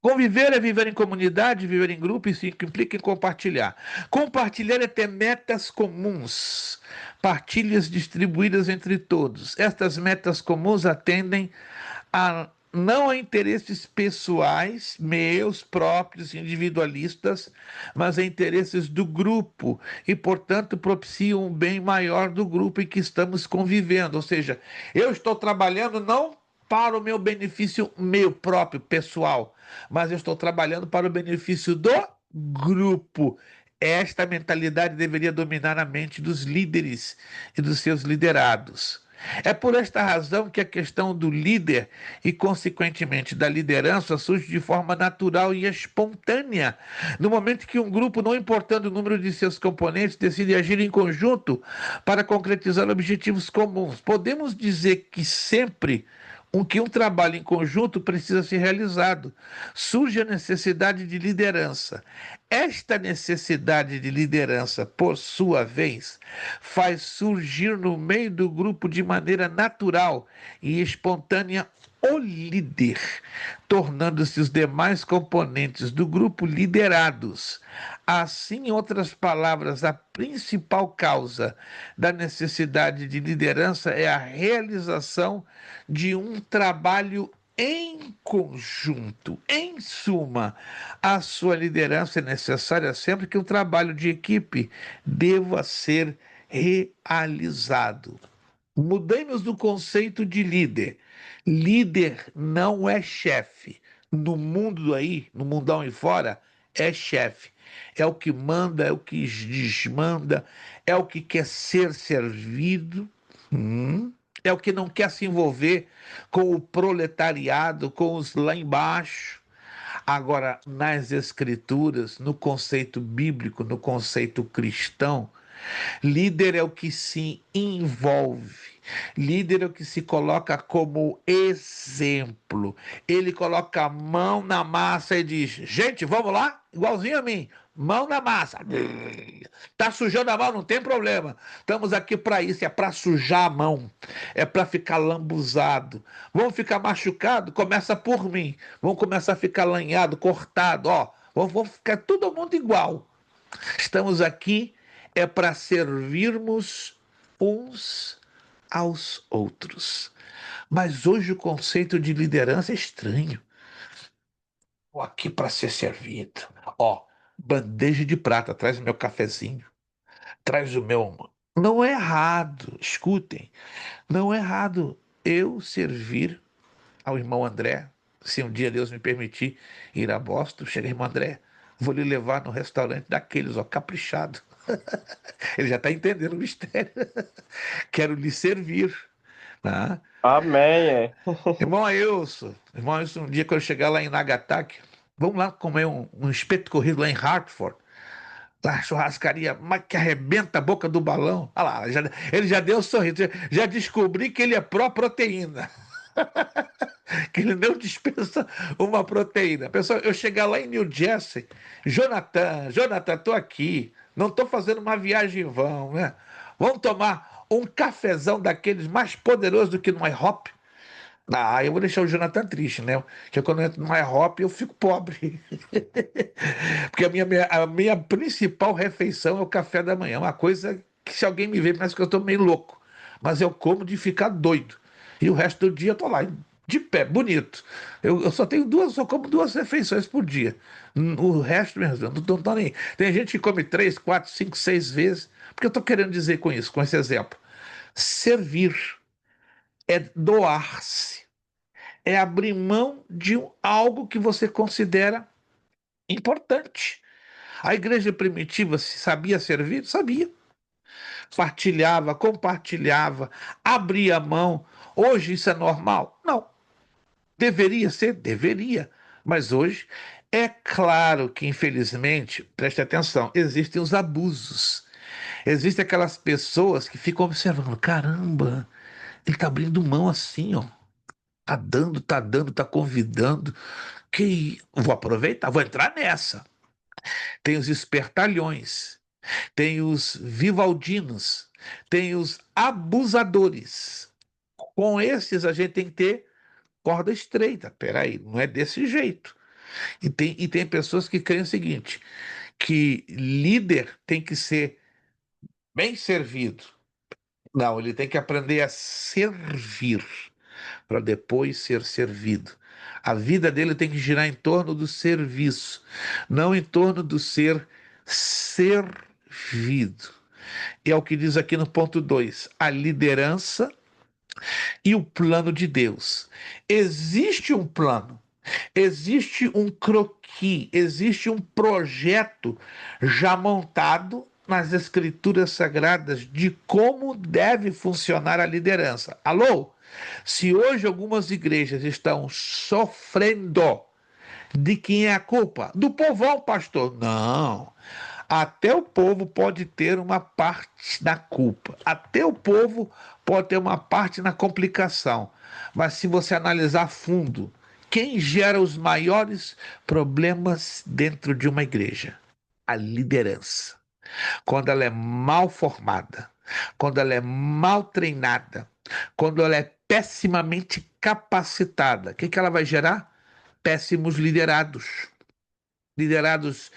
Conviver é viver em comunidade, viver em grupo, isso implica em compartilhar. Compartilhar é ter metas comuns, partilhas distribuídas entre todos. Estas metas comuns atendem não a interesses pessoais, meus próprios, individualistas, mas a interesses do grupo e, portanto, propiciam um bem maior do grupo em que estamos convivendo. Ou seja, eu estou trabalhando não para o meu benefício meu próprio, pessoal, mas eu estou trabalhando para o benefício do grupo. Esta mentalidade deveria dominar a mente dos líderes e dos seus liderados. É por esta razão que a questão do líder e, consequentemente, da liderança surge de forma natural e espontânea. No momento que um grupo, não importando o número de seus componentes, decide agir em conjunto para concretizar objetivos comuns. Podemos dizer que sempre que um trabalho em conjunto precisa ser realizado. Surge a necessidade de liderança. Esta necessidade de liderança, por sua vez, faz surgir no meio do grupo de maneira natural e espontânea o líder, tornando-se os demais componentes do grupo liderados. Assim, em outras palavras, a principal causa da necessidade de liderança é a realização de um trabalho em conjunto. Em suma, a sua liderança é necessária sempre que um trabalho de equipe deva ser realizado. Mudemos do conceito de líder. Líder não é chefe. No mundo aí, no mundão aí fora, é chefe. É o que manda, é o que desmanda, é o que quer ser servido, é o que não quer se envolver com o proletariado, com os lá embaixo. Agora, nas escrituras, no conceito bíblico, no conceito cristão, líder é o que se envolve. Líder é o que se coloca como exemplo. Ele coloca a mão na massa e diz: gente, vamos lá? Igualzinho a mim. Mão na massa. Tá sujando a mão, não tem problema. Estamos aqui para isso, é para sujar a mão. É para ficar lambuzado. Vamos ficar machucado? Começa por mim. Vamos começar a ficar lanhado, cortado, ó. Vamos ficar todo mundo igual. Estamos aqui é para servirmos uns aos outros. Mas hoje o conceito de liderança é estranho. Estou aqui para ser servido. Ó, bandeja de prata, traz o meu cafezinho, traz o meu. Não é errado, escutem, não é errado eu servir ao irmão André. Se um dia Deus me permitir ir a Boston, chega, irmão André, vou lhe levar no restaurante daqueles, ó, caprichado. Ele já está entendendo o mistério. Quero lhe servir. Tá?
Amém, é.
Irmão Ailson, um dia que eu chegar lá em Nagasaki, vamos lá comer um espeto corrido lá em Hartford. Lá, churrascaria, mas que arrebenta a boca do balão. Olha lá, ele já deu um sorriso. Já descobri que ele é pró-proteína. Que ele não dispensa uma proteína. Pessoal, eu chegar lá em New Jersey, Jonathan, tô aqui. Não tô fazendo uma viagem em vão, né? Vamos tomar um cafezão daqueles mais poderosos do que no IHOP? Ah, eu vou deixar o Jonathan triste, né? Porque quando eu entro no IHOP eu fico pobre. Porque a minha principal refeição é o café da manhã. Uma coisa que se alguém me ver parece que eu tô meio louco. Mas eu como de ficar doido. E o resto do dia eu tô lá, de pé, bonito. Eu só tenho duas, só como duas refeições por dia. O resto mesmo, eu não tô nem. Tem gente que come 3, 4, 5, 6 vezes. Porque eu tô querendo dizer com isso, com esse exemplo. Servir é doar-se, é abrir mão de algo que você considera importante. A igreja primitiva sabia servir? Sabia. Partilhava, compartilhava, abria mão. Hoje isso é normal? Não. Deveria ser? Deveria. Mas hoje é claro que, infelizmente, preste atenção, existem os abusos. Existem aquelas pessoas que ficam observando: caramba, ele tá abrindo mão assim, ó. Tá dando, tá convidando. Que vou aproveitar, vou entrar nessa. Tem os espertalhões, tem os vivaldinos, tem os abusadores. Com esses a gente tem que ter corda estreita. Peraí, não é desse jeito. E tem pessoas que creem o seguinte: que líder tem que ser bem servido. Não, ele tem que aprender a servir para depois ser servido. A vida dele tem que girar em torno do serviço, não em torno do ser servido. E é o que diz aqui no ponto 2: a liderança e o plano de Deus. Existe um plano, existe um croquis, existe um projeto já montado nas escrituras sagradas de como deve funcionar a liderança. Alô? Se hoje algumas igrejas estão sofrendo, de quem é a culpa? Do povão, pastor. Não. Até o povo pode ter uma parte na culpa. Até o povo pode ter uma parte na complicação. Mas se você analisar a fundo, quem gera os maiores problemas dentro de uma igreja? A liderança. Quando ela é mal formada, quando ela é mal treinada, Quando ela é pessimamente capacitada, o que que ela vai gerar? Péssimos liderados. Liderados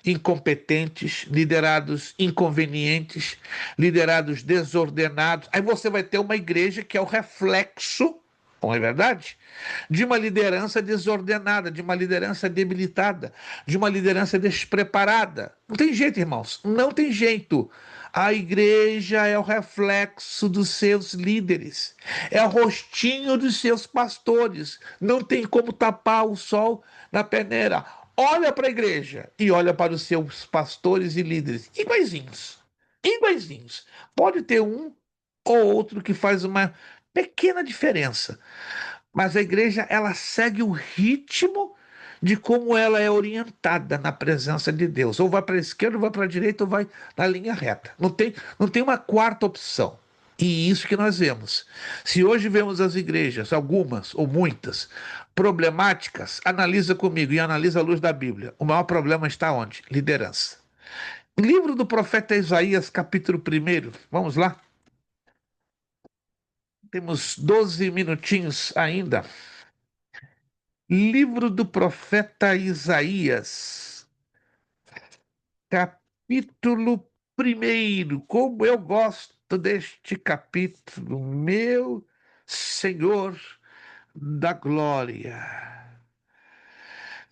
incompetentes, liderados inconvenientes, liderados desordenados. Aí você vai ter uma igreja que é o reflexo, não é verdade? De uma liderança desordenada, de uma liderança debilitada, de uma liderança despreparada. Não tem jeito, irmãos, não tem jeito. A igreja é o reflexo dos seus líderes, é o rostinho dos seus pastores. Não tem como tapar o sol na peneira. Olha para a igreja e olha para os seus pastores e líderes, iguaizinhos, iguaizinhos. Pode ter um ou outro que faz uma pequena diferença, mas a igreja ela segue o ritmo de como ela é orientada na presença de Deus. Ou vai para a esquerda, ou vai para a direita, ou vai na linha reta. Não tem uma quarta opção. E isso que nós vemos. Se hoje vemos as igrejas, algumas ou muitas, problemáticas, analisa comigo e analisa a luz da Bíblia. O maior problema está onde? Liderança. Livro do profeta Isaías, capítulo 1. Vamos lá? Temos 12 minutinhos ainda. Livro do profeta Isaías, capítulo 1. Como eu gosto deste capítulo, meu Senhor da glória.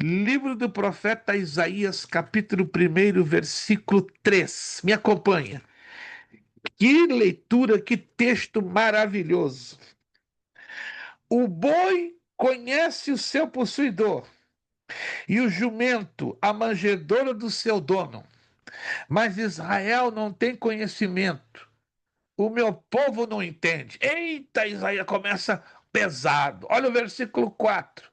Livro do profeta Isaías, capítulo 1, versículo 3. Me acompanha. Que leitura, que texto maravilhoso. O boi conhece o seu possuidor, e o jumento a manjedoura do seu dono. Mas Israel não tem conhecimento. O meu povo não entende. Eita, Isaías começa pesado. Olha o versículo 4.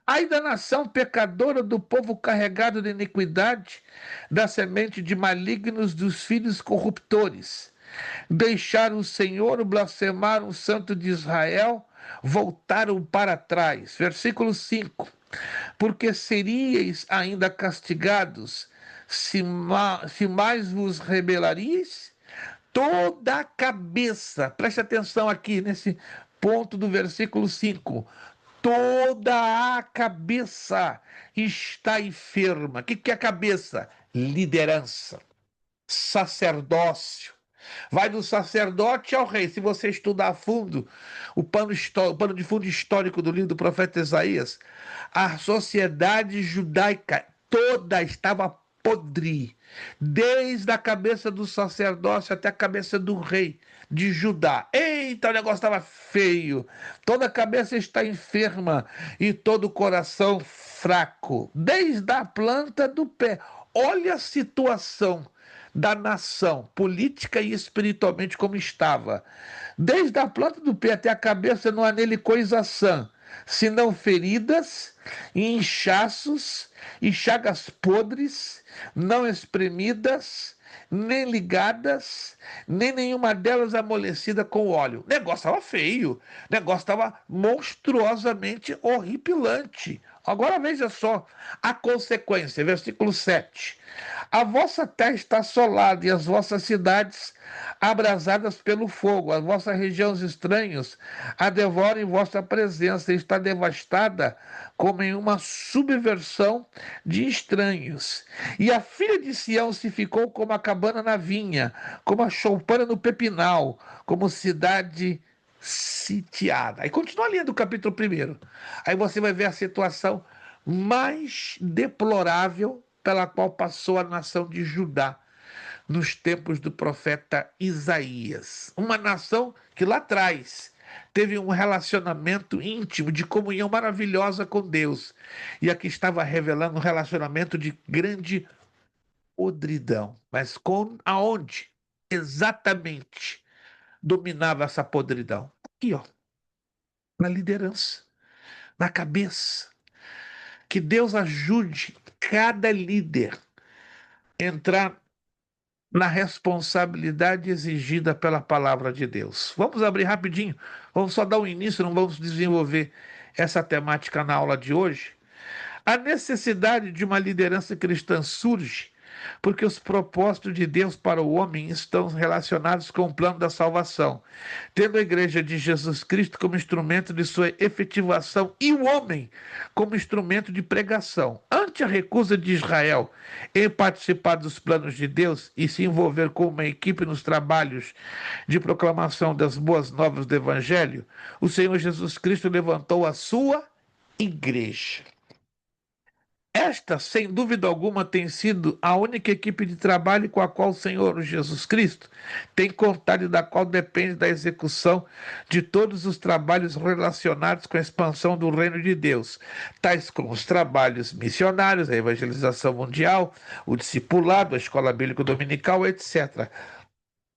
Ai da nação pecadora, do povo carregado de iniquidade, da semente de malignos, dos filhos corruptores. Deixaram o Senhor, blasfemaram o Santo de Israel, voltaram para trás. Versículo 5. Porque seríeis ainda castigados se mais vos rebelaríeis? Toda a cabeça, preste atenção aqui nesse ponto do versículo 5. Toda a cabeça está enferma. O que é a cabeça? Liderança, sacerdócio. Vai do sacerdote ao rei. Se você estudar a fundo o pano de fundo histórico do livro do profeta Isaías, a sociedade judaica toda estava podre, desde a cabeça do sacerdócio até a cabeça do rei de Judá. Eita, o negócio estava feio. Toda a cabeça está enferma e todo o coração fraco, desde a planta do pé. Olha a situação da nação, política e espiritualmente, como estava. Desde a planta do pé até a cabeça não há nele coisa sã, senão feridas e inchaços e chagas podres, não espremidas, nem ligadas, nem nenhuma delas amolecida com óleo. O negócio estava feio, o negócio estava monstruosamente horripilante. Agora veja só a consequência, versículo 7. A vossa terra está assolada e as vossas cidades abrasadas pelo fogo, as vossas regiões estranhas a devoram em vossa presença, e está devastada como em uma subversão de estranhos. E a filha de Sião se ficou como a cabana na vinha, como a choupana no pepinal, como cidade sitiada. Aí continua lendo o capítulo 1. Aí você vai ver a situação mais deplorável pela qual passou a nação de Judá nos tempos do profeta Isaías. Uma nação que lá atrás teve um relacionamento íntimo, de comunhão maravilhosa com Deus. E aqui estava revelando um relacionamento de grande podridão. Mas com aonde exatamente dominava essa podridão? Aqui, ó, na liderança, na cabeça. Que Deus ajude cada líder a entrar na responsabilidade exigida pela palavra de Deus. Vamos abrir rapidinho, vamos só dar um início, não vamos desenvolver essa temática na aula de hoje. A necessidade de uma liderança cristã surge porque os propósitos de Deus para o homem estão relacionados com o plano da salvação, tendo a igreja de Jesus Cristo como instrumento de sua efetivação e o homem como instrumento de pregação. Ante a recusa de Israel em participar dos planos de Deus e se envolver com uma equipe nos trabalhos de proclamação das boas novas do Evangelho, o Senhor Jesus Cristo levantou a sua igreja. Esta, sem dúvida alguma, tem sido a única equipe de trabalho com a qual o Senhor Jesus Cristo tem contado e da qual depende da execução de todos os trabalhos relacionados com a expansão do reino de Deus, tais como os trabalhos missionários, a evangelização mundial, o discipulado, a escola bíblica dominical, etc.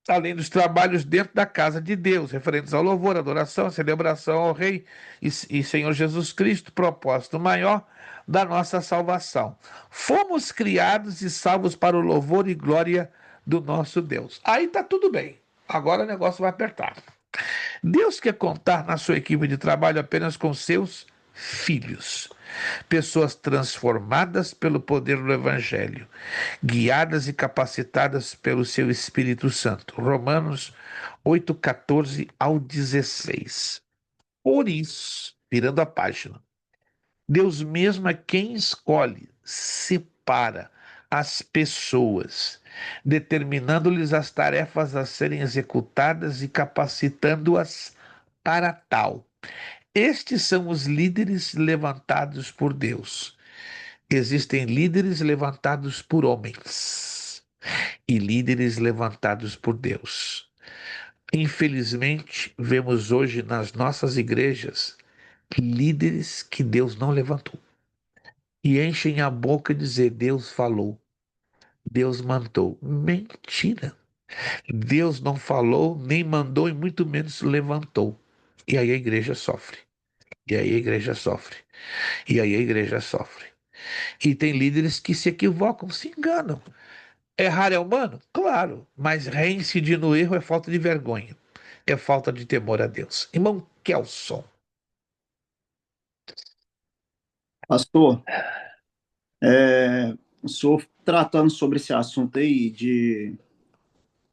Além dos trabalhos dentro da casa de Deus, referentes ao louvor, adoração, celebração ao Rei e Senhor Jesus Cristo, propósito maior da nossa salvação. Fomos criados e salvos para o louvor e glória do nosso Deus. Aí tá tudo bem. Agora o negócio vai apertar. Deus quer contar na sua equipe de trabalho apenas com seus filhos, pessoas transformadas pelo poder do Evangelho, guiadas e capacitadas pelo seu Espírito Santo. Romanos 8:14 ao 16. Por isso, virando a página, Deus mesmo é quem escolhe, separa as pessoas, determinando-lhes as tarefas a serem executadas e capacitando-as para tal. Estes são os líderes levantados por Deus. Existem líderes levantados por homens e líderes levantados por Deus. Infelizmente, vemos hoje nas nossas igrejas líderes que Deus não levantou e enchem a boca de dizer: Deus falou, Deus mandou. Mentira! Deus não falou, nem mandou e muito menos levantou. E aí a igreja sofre. E aí a igreja sofre. E aí a igreja sofre. E tem líderes que se equivocam, se enganam. Errar é humano? Claro, mas reincidir no erro é falta de vergonha, é falta de temor a Deus. Irmão Kelson.
Pastor, o senhor tratando sobre esse assunto aí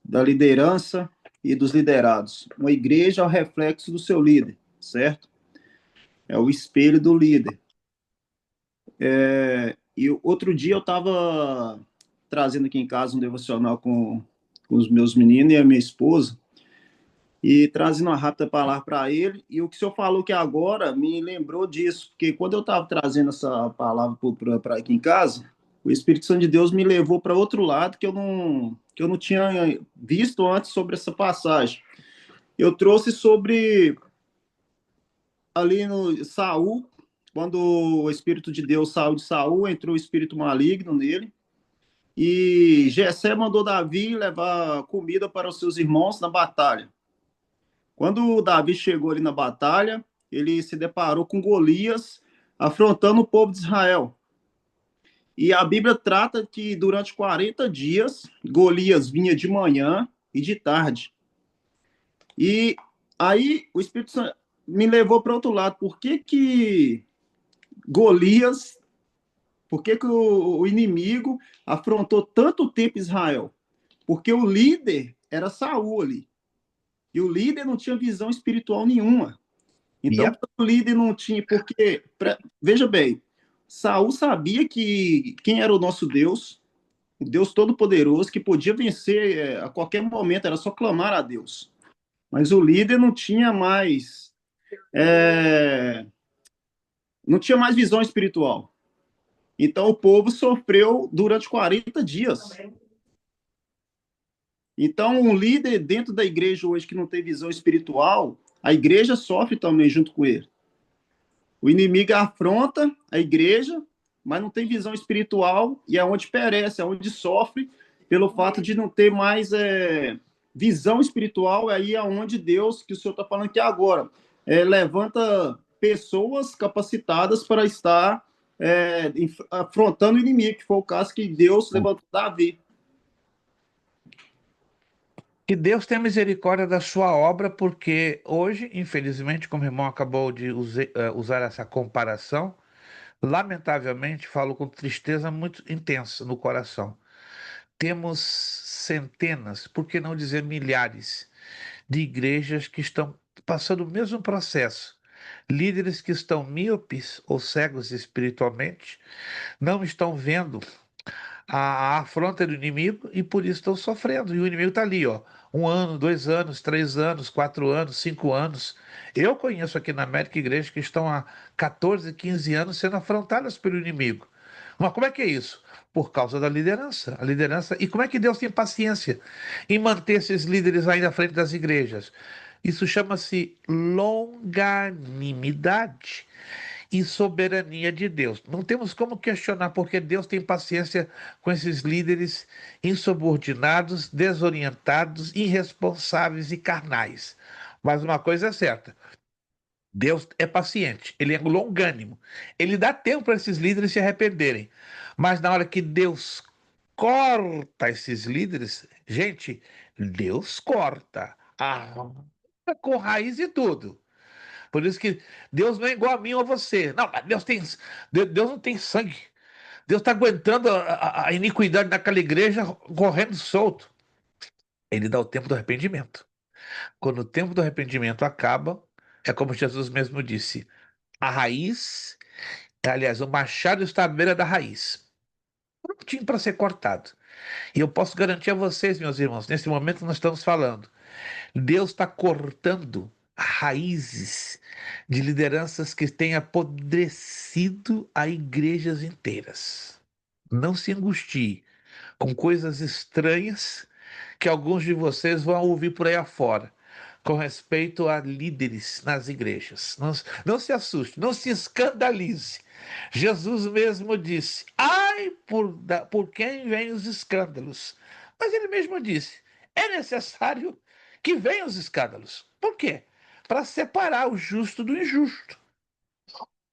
da liderança e dos liderados. Uma igreja é o reflexo do seu líder, certo? É o espelho do líder. E outro dia eu estava trazendo aqui em casa um devocional com os meus meninos e a minha esposa, e trazendo uma rápida palavra para ele, e o que o senhor falou que agora me lembrou disso, porque quando eu estava trazendo essa palavra para aqui em casa, o Espírito Santo de Deus me levou para outro lado que eu não tinha visto antes sobre essa passagem. Eu trouxe sobre ali no Saul, quando o Espírito de Deus saiu de Saul, entrou o espírito maligno nele, e Jessé mandou Davi levar comida para os seus irmãos na batalha. Quando o Davi chegou ali na batalha, ele se deparou com Golias afrontando o povo de Israel. E a Bíblia trata que durante 40 dias, Golias vinha de manhã e de tarde. E aí o Espírito Santo me levou para outro lado. Por que Golias, por que o inimigo afrontou tanto tempo Israel? Porque o líder era Saul ali. E o líder não tinha visão espiritual nenhuma. Então, o líder não tinha, porque, veja bem, Saul sabia que quem era o nosso Deus, o Deus Todo-Poderoso, que podia vencer a qualquer momento, era só clamar a Deus. Mas o líder não tinha mais, não tinha mais visão espiritual. Então, o povo sofreu durante 40 dias. Então, um líder dentro da igreja hoje que não tem visão espiritual, a igreja sofre também junto com ele. O inimigo afronta a igreja, mas não tem visão espiritual e é onde perece, é onde sofre pelo fato de não ter mais visão espiritual. Aí é onde Deus, que o senhor está falando aqui agora, levanta pessoas capacitadas para estar afrontando o inimigo, que foi o caso que Deus levantou Davi.
Que Deus tenha misericórdia da sua obra, porque hoje, infelizmente, como o irmão acabou de usar essa comparação, lamentavelmente falo com tristeza muito intensa no coração. temos centenas, por que não dizer milhares, de igrejas que estão passando o mesmo processo. Líderes que estão míopes ou cegos espiritualmente, não estão vendo a afronta do inimigo e por isso estão sofrendo. E o inimigo está ali, ó. 1 ano, 2 anos, 3 anos, 4 anos, 5 anos. Eu conheço aqui na América igrejas que estão há 14, 15 anos sendo afrontadas pelo inimigo. Mas como é que é isso? Por causa da liderança. A liderança. E como é que Deus tem paciência em manter esses líderes aí na frente das igrejas? Isso chama-se longanimidade e soberania de Deus. Não temos como questionar porque Deus tem paciência com esses líderes insubordinados, desorientados, irresponsáveis e carnais. Mas uma coisa é certa: Deus é paciente, ele é longânimo, ele dá tempo para esses líderes se arrependerem. Mas na hora que Deus corta esses líderes, gente, Deus corta. Com raiz e tudo. Por isso que Deus não é igual a mim ou a você. Não, mas Deus não tem sangue. Deus está aguentando a iniquidade daquela igreja correndo solto. Ele dá o tempo do arrependimento. Quando o tempo do arrependimento acaba, é como Jesus mesmo disse: a raiz, aliás, o machado está à beira da raiz, prontinho para ser cortado. E eu posso garantir a vocês, meus irmãos, nesse momento nós estamos falando, Deus está cortando raízes de lideranças que têm apodrecido a igrejas inteiras. Não se angustie com coisas estranhas que alguns de vocês vão ouvir por aí afora, com respeito a líderes nas igrejas. Não se assuste, não se escandalize. Jesus mesmo disse: ai, por quem vêm os escândalos. Mas ele mesmo disse: é necessário que venham os escândalos. Por quê? Para separar o justo do injusto,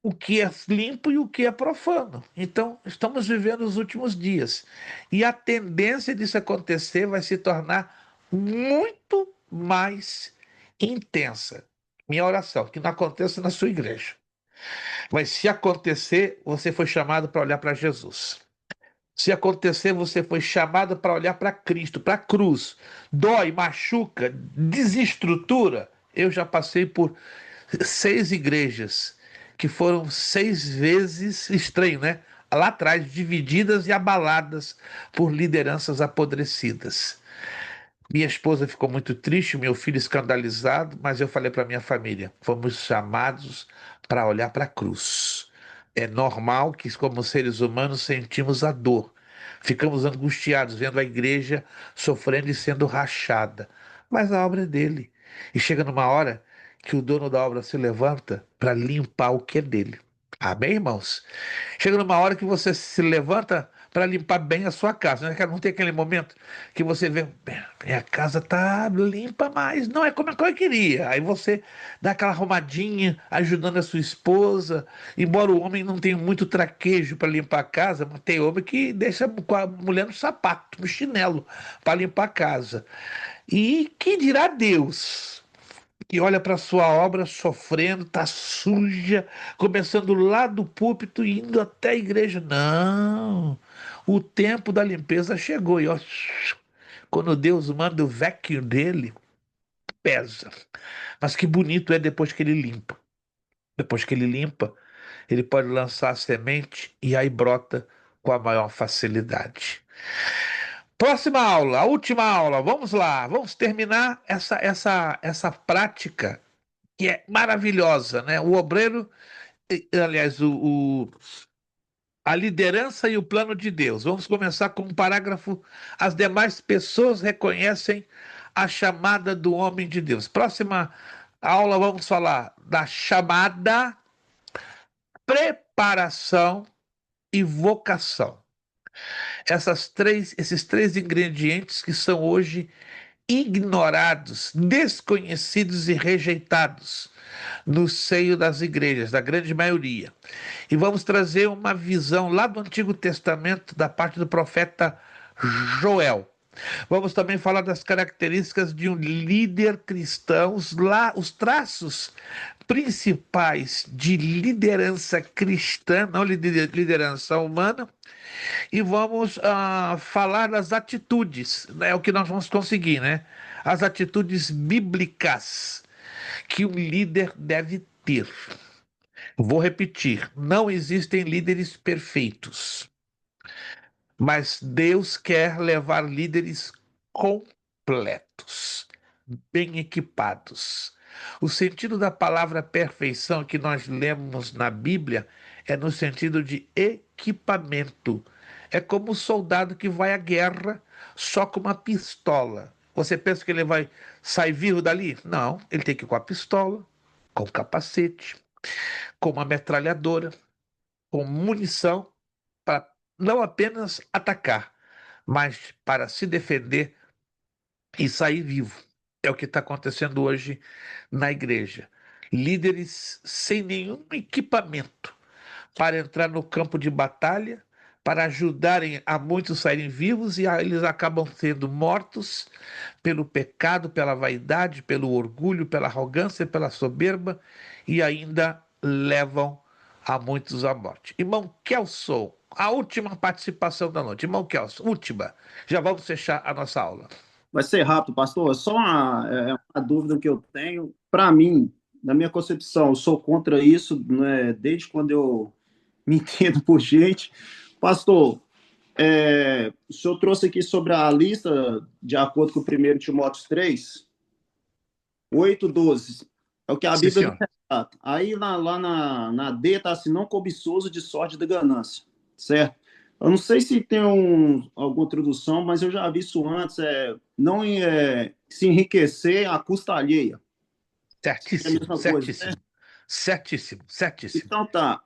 o que é limpo e o que é profano. Então, estamos vivendo os últimos dias. E a tendência disso acontecer vai se tornar muito mais intensa. Minha oração, que não aconteça na sua igreja. Mas se acontecer, você foi chamado para olhar para Jesus. Se acontecer, você foi chamado para olhar para Cristo, para a cruz. Dói, machuca, desestrutura. Eu já passei por 6 igrejas que foram 6 vezes, estranho, né? Lá atrás, divididas e abaladas por lideranças apodrecidas. Minha esposa ficou muito triste, meu filho escandalizado, mas eu falei para minha família: fomos chamados para olhar para a cruz. É normal que, como seres humanos, sentimos a dor. Ficamos angustiados vendo a igreja sofrendo e sendo rachada. Mas a obra é dele. E chega numa hora que o dono da obra se levanta para limpar o que é dele. Amém, irmãos? Chega numa hora que você se levanta para limpar bem a sua casa. Não tem aquele momento que você vê: minha casa tá limpa, mas não é como eu queria. Aí você dá aquela arrumadinha, ajudando a sua esposa. Embora o homem não tenha muito traquejo para limpar a casa, mas tem homem que deixa com a mulher no sapato, no chinelo, para limpar a casa. E que dirá Deus, que olha para sua obra sofrendo, tá suja, começando lá do púlpito e indo até a igreja? Não, o tempo da limpeza chegou e ó, quando Deus manda o vacuum dele, pesa. Mas que bonito é depois que ele limpa. Depois que ele limpa, ele pode lançar a semente e aí brota com a maior facilidade. Próxima aula, a última aula, vamos lá, vamos terminar essa prática que é maravilhosa, né? O obreiro, aliás, a liderança e o plano de Deus. Vamos começar com um parágrafo. As demais pessoas reconhecem a chamada do homem de Deus. Próxima aula, vamos falar da chamada, preparação e vocação. Esses três ingredientes que são hoje ignorados, desconhecidos e rejeitados no seio das igrejas, da grande maioria. E vamos trazer uma visão lá do Antigo Testamento, da parte do profeta Joel. Vamos também falar das características de um líder cristão, os traços principais de liderança cristã, não liderança humana, e vamos falar das atitudes, né? É o que nós vamos conseguir, né? As atitudes bíblicas que um líder deve ter. Vou repetir: não existem líderes perfeitos, mas Deus quer levar líderes completos, bem equipados. O sentido da palavra perfeição que nós lemos na Bíblia é no sentido de equipamento. É como o soldado que vai à guerra só com uma pistola. Você pensa que ele vai sair vivo dali? Não, ele tem que ir com a pistola, com capacete, com uma metralhadora, com munição, para não apenas atacar, mas para se defender e sair vivo. É o que está acontecendo hoje na igreja. Líderes sem nenhum equipamento para entrar no campo de batalha, para ajudarem a muitos saírem vivos, e eles acabam sendo mortos pelo pecado, pela vaidade, pelo orgulho, pela arrogância, pela soberba, e ainda levam a muitos à morte. Irmão Kelson, a última participação da noite. Irmão Kelson, última. Já vamos fechar a nossa aula.
Vai ser rápido, pastor. Só uma dúvida que eu tenho. Para mim, na minha concepção, eu sou contra isso, né, desde quando eu me entendo por gente. Pastor, o senhor trouxe aqui sobre a lista, de acordo com o 1 Timóteo 3, 8, 12. É o que a
Sim,
Bíblia não
senhor.
relata. Aí lá na D está assim, não cobiçoso de sorte da ganância, certo? Eu não sei se tem alguma tradução, mas eu já vi isso antes, não se enriquecer à custa alheia. É a
Certíssimo,
mesma coisa, né?
certíssimo, certíssimo, certíssimo.
Então tá.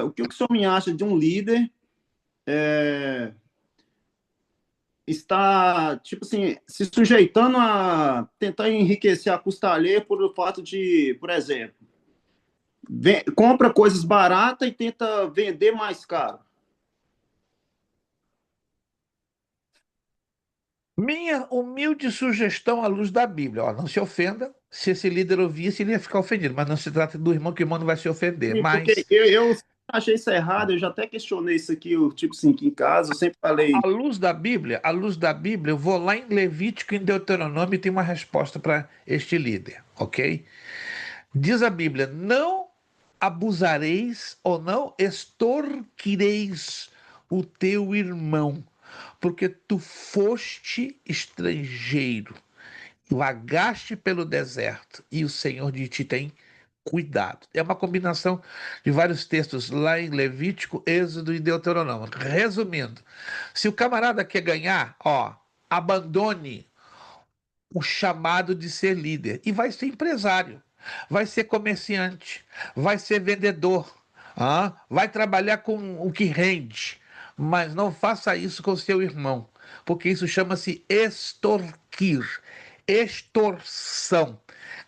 O que o senhor me acha de um líder é, está, tipo assim, se sujeitando a tentar enriquecer a custa alheia por o fato de, por exemplo, compra coisas baratas e tenta vender mais caro?
Minha humilde sugestão à luz da Bíblia. Ó, não se ofenda. Se esse líder ouvisse, ele ia ficar ofendido. Mas não se trata do irmão, que o irmão não vai se ofender.
Porque
Mas,
eu achei isso errado, eu já até questionei isso aqui, tipo assim, aqui em casa, eu sempre falei.
à luz da Bíblia, eu vou lá em Levítico e em Deuteronômio e tem uma resposta para este líder, ok? Diz a Bíblia: não abusareis ou não extorquireis o teu irmão, porque tu foste estrangeiro, vagaste pelo deserto, e o Senhor de ti tem cuidado. É uma combinação de vários textos lá em Levítico, Êxodo e Deuteronômio. Resumindo, se o camarada quer ganhar, ó, abandone o chamado de ser líder e vai ser empresário, vai ser comerciante, vai ser vendedor, vai trabalhar com o que rende, mas não faça isso com seu irmão, porque isso chama-se extorquir, extorsão,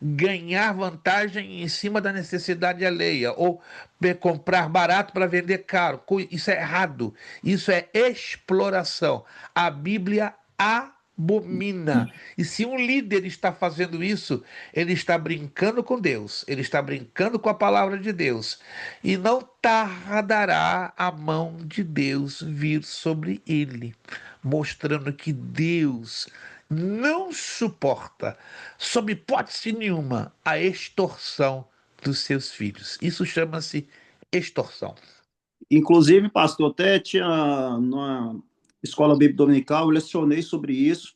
ganhar vantagem em cima da necessidade alheia, ou comprar barato para vender caro. Isso é errado, isso é exploração. A Bíblia abomina. E se um líder está fazendo isso, ele está brincando com Deus, ele está brincando com a palavra de Deus, e não tardará a mão de Deus vir sobre ele, mostrando que Deus não suporta, sob hipótese nenhuma, a extorsão dos seus filhos. Isso chama-se extorsão.
Inclusive, pastor, até tinha na escola bíblica dominical, eu lecionei sobre isso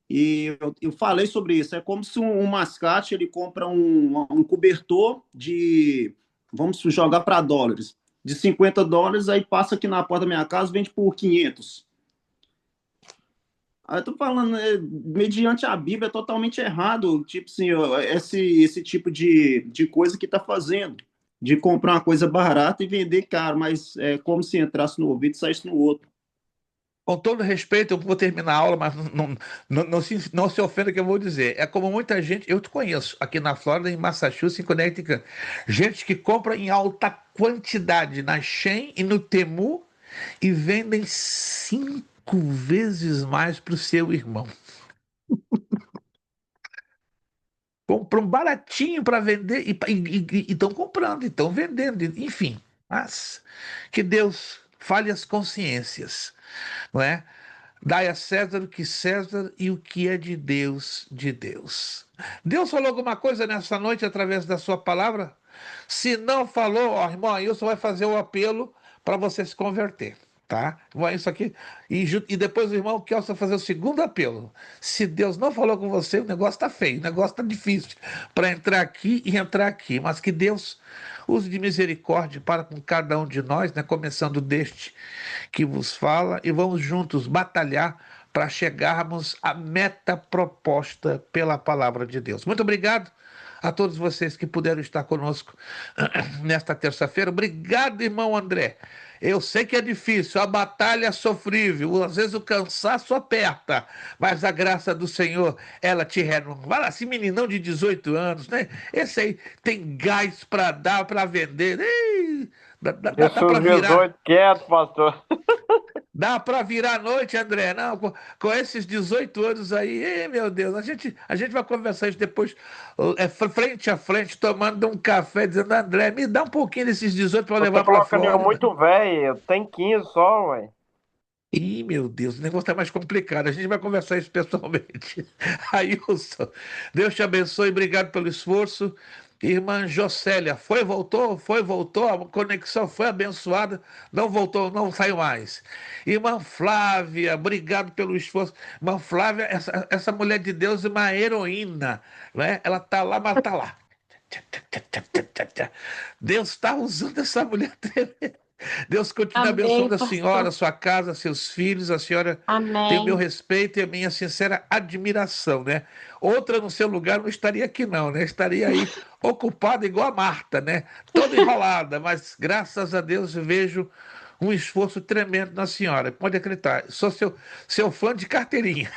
e eu falei sobre isso. É como se um mascate ele compra um cobertor de, vamos jogar para dólares, de US$ 50, aí passa aqui na porta da minha casa, vende por 500. Aí eu tô falando, mediante a Bíblia, é totalmente errado, tipo assim, esse tipo de coisa que tá fazendo, de comprar uma coisa barata e vender caro, mas é como se entrasse no ouvido e saísse no outro.
Com todo respeito, eu vou terminar a aula, mas não se ofenda que eu vou dizer. É como muita gente, eu te conheço, aqui na Flórida, em Massachusetts, em Connecticut, gente que compra em alta quantidade na Shein e no Temu e vendem 5 vezes mais para o seu irmão. Compram baratinho para vender e estão comprando, e estão vendendo, enfim. Mas que Deus fale as consciências, não é? Dai a César o que César e o que é de Deus, de Deus. Deus falou alguma coisa nessa noite através da sua palavra? Se não falou, ó, irmão Ailson vai fazer o apelo para você se converter, tá? Vai isso aqui. E depois o irmão Kelson vai fazer o segundo apelo. Se Deus não falou com você, o negócio tá feio, o negócio tá difícil para entrar aqui e entrar aqui. Mas que Deus use de misericórdia para com cada um de nós, né? Começando deste que vos fala, e vamos juntos batalhar para chegarmos à meta proposta pela palavra de Deus. Muito obrigado a todos vocês que puderam estar conosco nesta terça-feira. Obrigado, irmão André. Eu sei que é difícil, a batalha é sofrível, às vezes o cansaço aperta, mas a graça do Senhor, ela te renova. Fala assim, meninão de 18 anos, né? Esse aí tem gás para dar, para vender. Ei, dá para
Jesus
virar.
18 quieto, pastor.
Dá para virar a noite, André? Não, com esses 18 anos aí, meu Deus, a gente vai conversar isso depois, frente a frente, tomando um café, dizendo, André, me dá um pouquinho desses 18 para
Você tá
levar para
colocando eu
Flórida.
muito velho. Tem 15 só, ué.
Ih, meu Deus, o negócio tá mais complicado. A gente vai conversar isso pessoalmente. Ailson, Deus te abençoe, obrigado pelo esforço. Irmã Jocélia, foi, voltou, a conexão foi abençoada, não voltou, não saiu mais. Irmã Flávia, obrigado pelo esforço. Irmã Flávia, essa mulher de Deus é uma heroína, né? Ela tá lá, mas tá lá. Deus está usando essa mulher tremenda. Deus continue
Amém,
abençoando a senhora,
pastor.
a sua casa, seus filhos. A senhora tem o meu
Amém.
respeito e a minha sincera admiração, né? Outra no seu lugar não estaria aqui, não, né? Estaria aí ocupada igual a Marta, né? Toda enrolada, mas graças a Deus eu vejo um esforço tremendo na senhora. Pode acreditar, sou seu fã de carteirinha.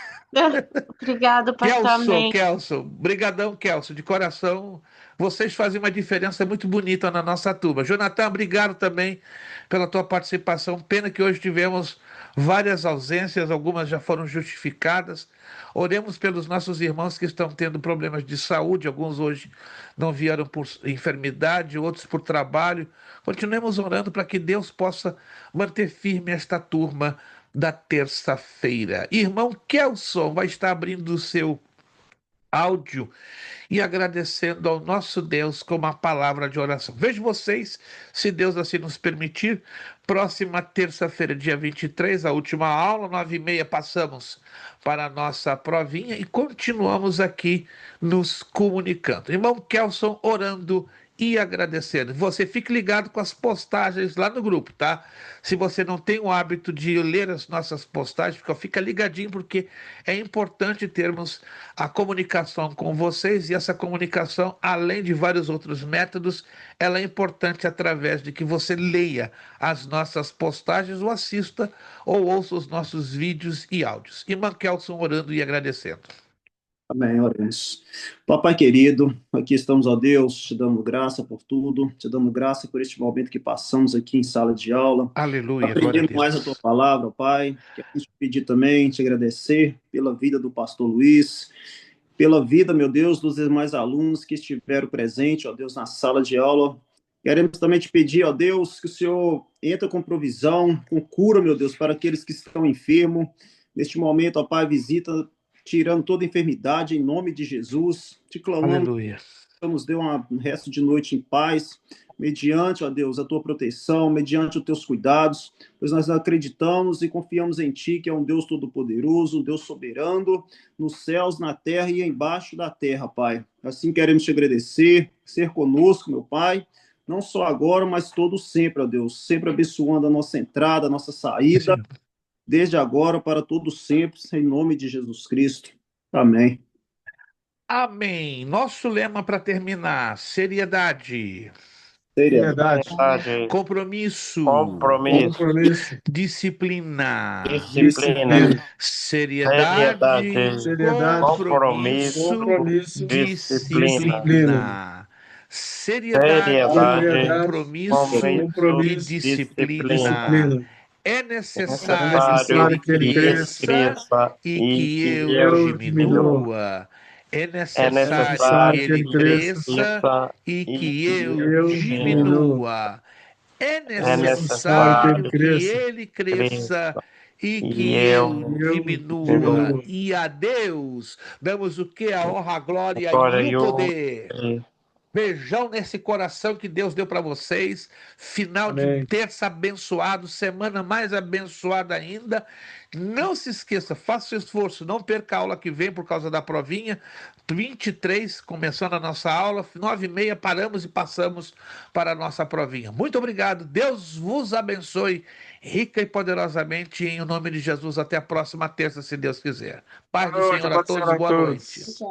Obrigado, pastor.
Kelson,
Amém.
Kelson, brigadão, Kelson, de coração. Vocês fazem uma diferença muito bonita na nossa turma. Jonathan, obrigado também pela tua participação. Pena que hoje tivemos várias ausências, algumas já foram justificadas. Oremos pelos nossos irmãos que estão tendo problemas de saúde, alguns hoje não vieram por enfermidade, outros por trabalho. Continuemos orando para que Deus possa manter firme esta turma da terça-feira. Irmão Kelson vai estar abrindo o seu áudio e agradecendo ao nosso Deus com uma palavra de oração. Vejo vocês, se Deus assim nos permitir, próxima terça-feira, dia 23, a última aula, 9h30, passamos para a nossa provinha e continuamos aqui nos comunicando. Irmão Kelson orando e agradecendo. Você fique ligado com as postagens lá no grupo, tá? Se você não tem o hábito de ler as nossas postagens, fica ligadinho, porque é importante termos a comunicação com vocês, e essa comunicação, além de vários outros métodos, ela é importante através de que você leia as nossas postagens ou assista ou ouça os nossos vídeos e áudios. Irmã Kelson orando e agradecendo.
Amém, oremos. Papai querido, aqui estamos, ó Deus, te dando graça por tudo, te dando graça por este momento que passamos aqui em sala de aula,
Aleluia, glória a
aprendendo
Deus.
mais a tua palavra, Pai. Quero te pedir também, te agradecer pela vida do pastor Luiz, pela vida, meu Deus, dos demais alunos que estiveram presentes, ó Deus, na sala de aula. Queremos também te pedir, ó Deus, que o Senhor entre com provisão, com cura, meu Deus, para aqueles que estão enfermos. Neste momento, ó Pai, visita tirando toda enfermidade, em nome de Jesus. Te clamamos,
Aleluia.
nos dê um resto de noite em paz, mediante, ó Deus, a tua proteção, mediante os teus cuidados, pois nós acreditamos e confiamos em Ti, que é um Deus todo-poderoso, um Deus soberano, nos céus, na terra e embaixo da terra, Pai. Assim queremos te agradecer, ser conosco, meu Pai, não só agora, mas todo sempre, ó Deus, sempre abençoando a nossa entrada, a nossa saída,
Sim.
desde agora para todo sempre, em nome de Jesus Cristo. Amém.
Amém. Nosso lema para terminar: seriedade,
Seriedade,
Verdade.
compromisso,
Compromisso.
Compromisso,
disciplina.
Disciplina.
Seriedade,
seriedade,
compromisso,
compromisso,
disciplina.
disciplina.
Seriedade,
Seriedade,
compromisso e
compromisso,
disciplina.
disciplina.
É
É
necessário
necessário
que ele
que ele
cresça
cresça
e que eu
eu
diminua. É
É
necessário que
necessário
ele
que ele
cresça
cresça
e
e
que
que
eu
eu
diminua.
diminuo.
diminua. É
É
Necessário que ele
necessário
necessário
que
cresça
ele
que
cresça
cresça
e
e
que eu
e
eu
eu
diminua.
diminuo.
diminua.
E a Deus damos o que? A honra, a glória
Agora
e o
eu.
poder. Beijão nesse coração que Deus deu para vocês. Final de
Amém.
terça abençoado, semana mais abençoada ainda. Não se esqueça, faça o esforço, não perca a aula que vem por causa da provinha. 23, começando a nossa aula, 9h30, paramos e passamos para a nossa provinha. Muito obrigado, Deus vos abençoe rica e poderosamente, em nome de Jesus. Até a próxima terça, se Deus quiser. Paz do
Boa noite,
Senhor a
pode ser
todos,
a
boa noite.
todos.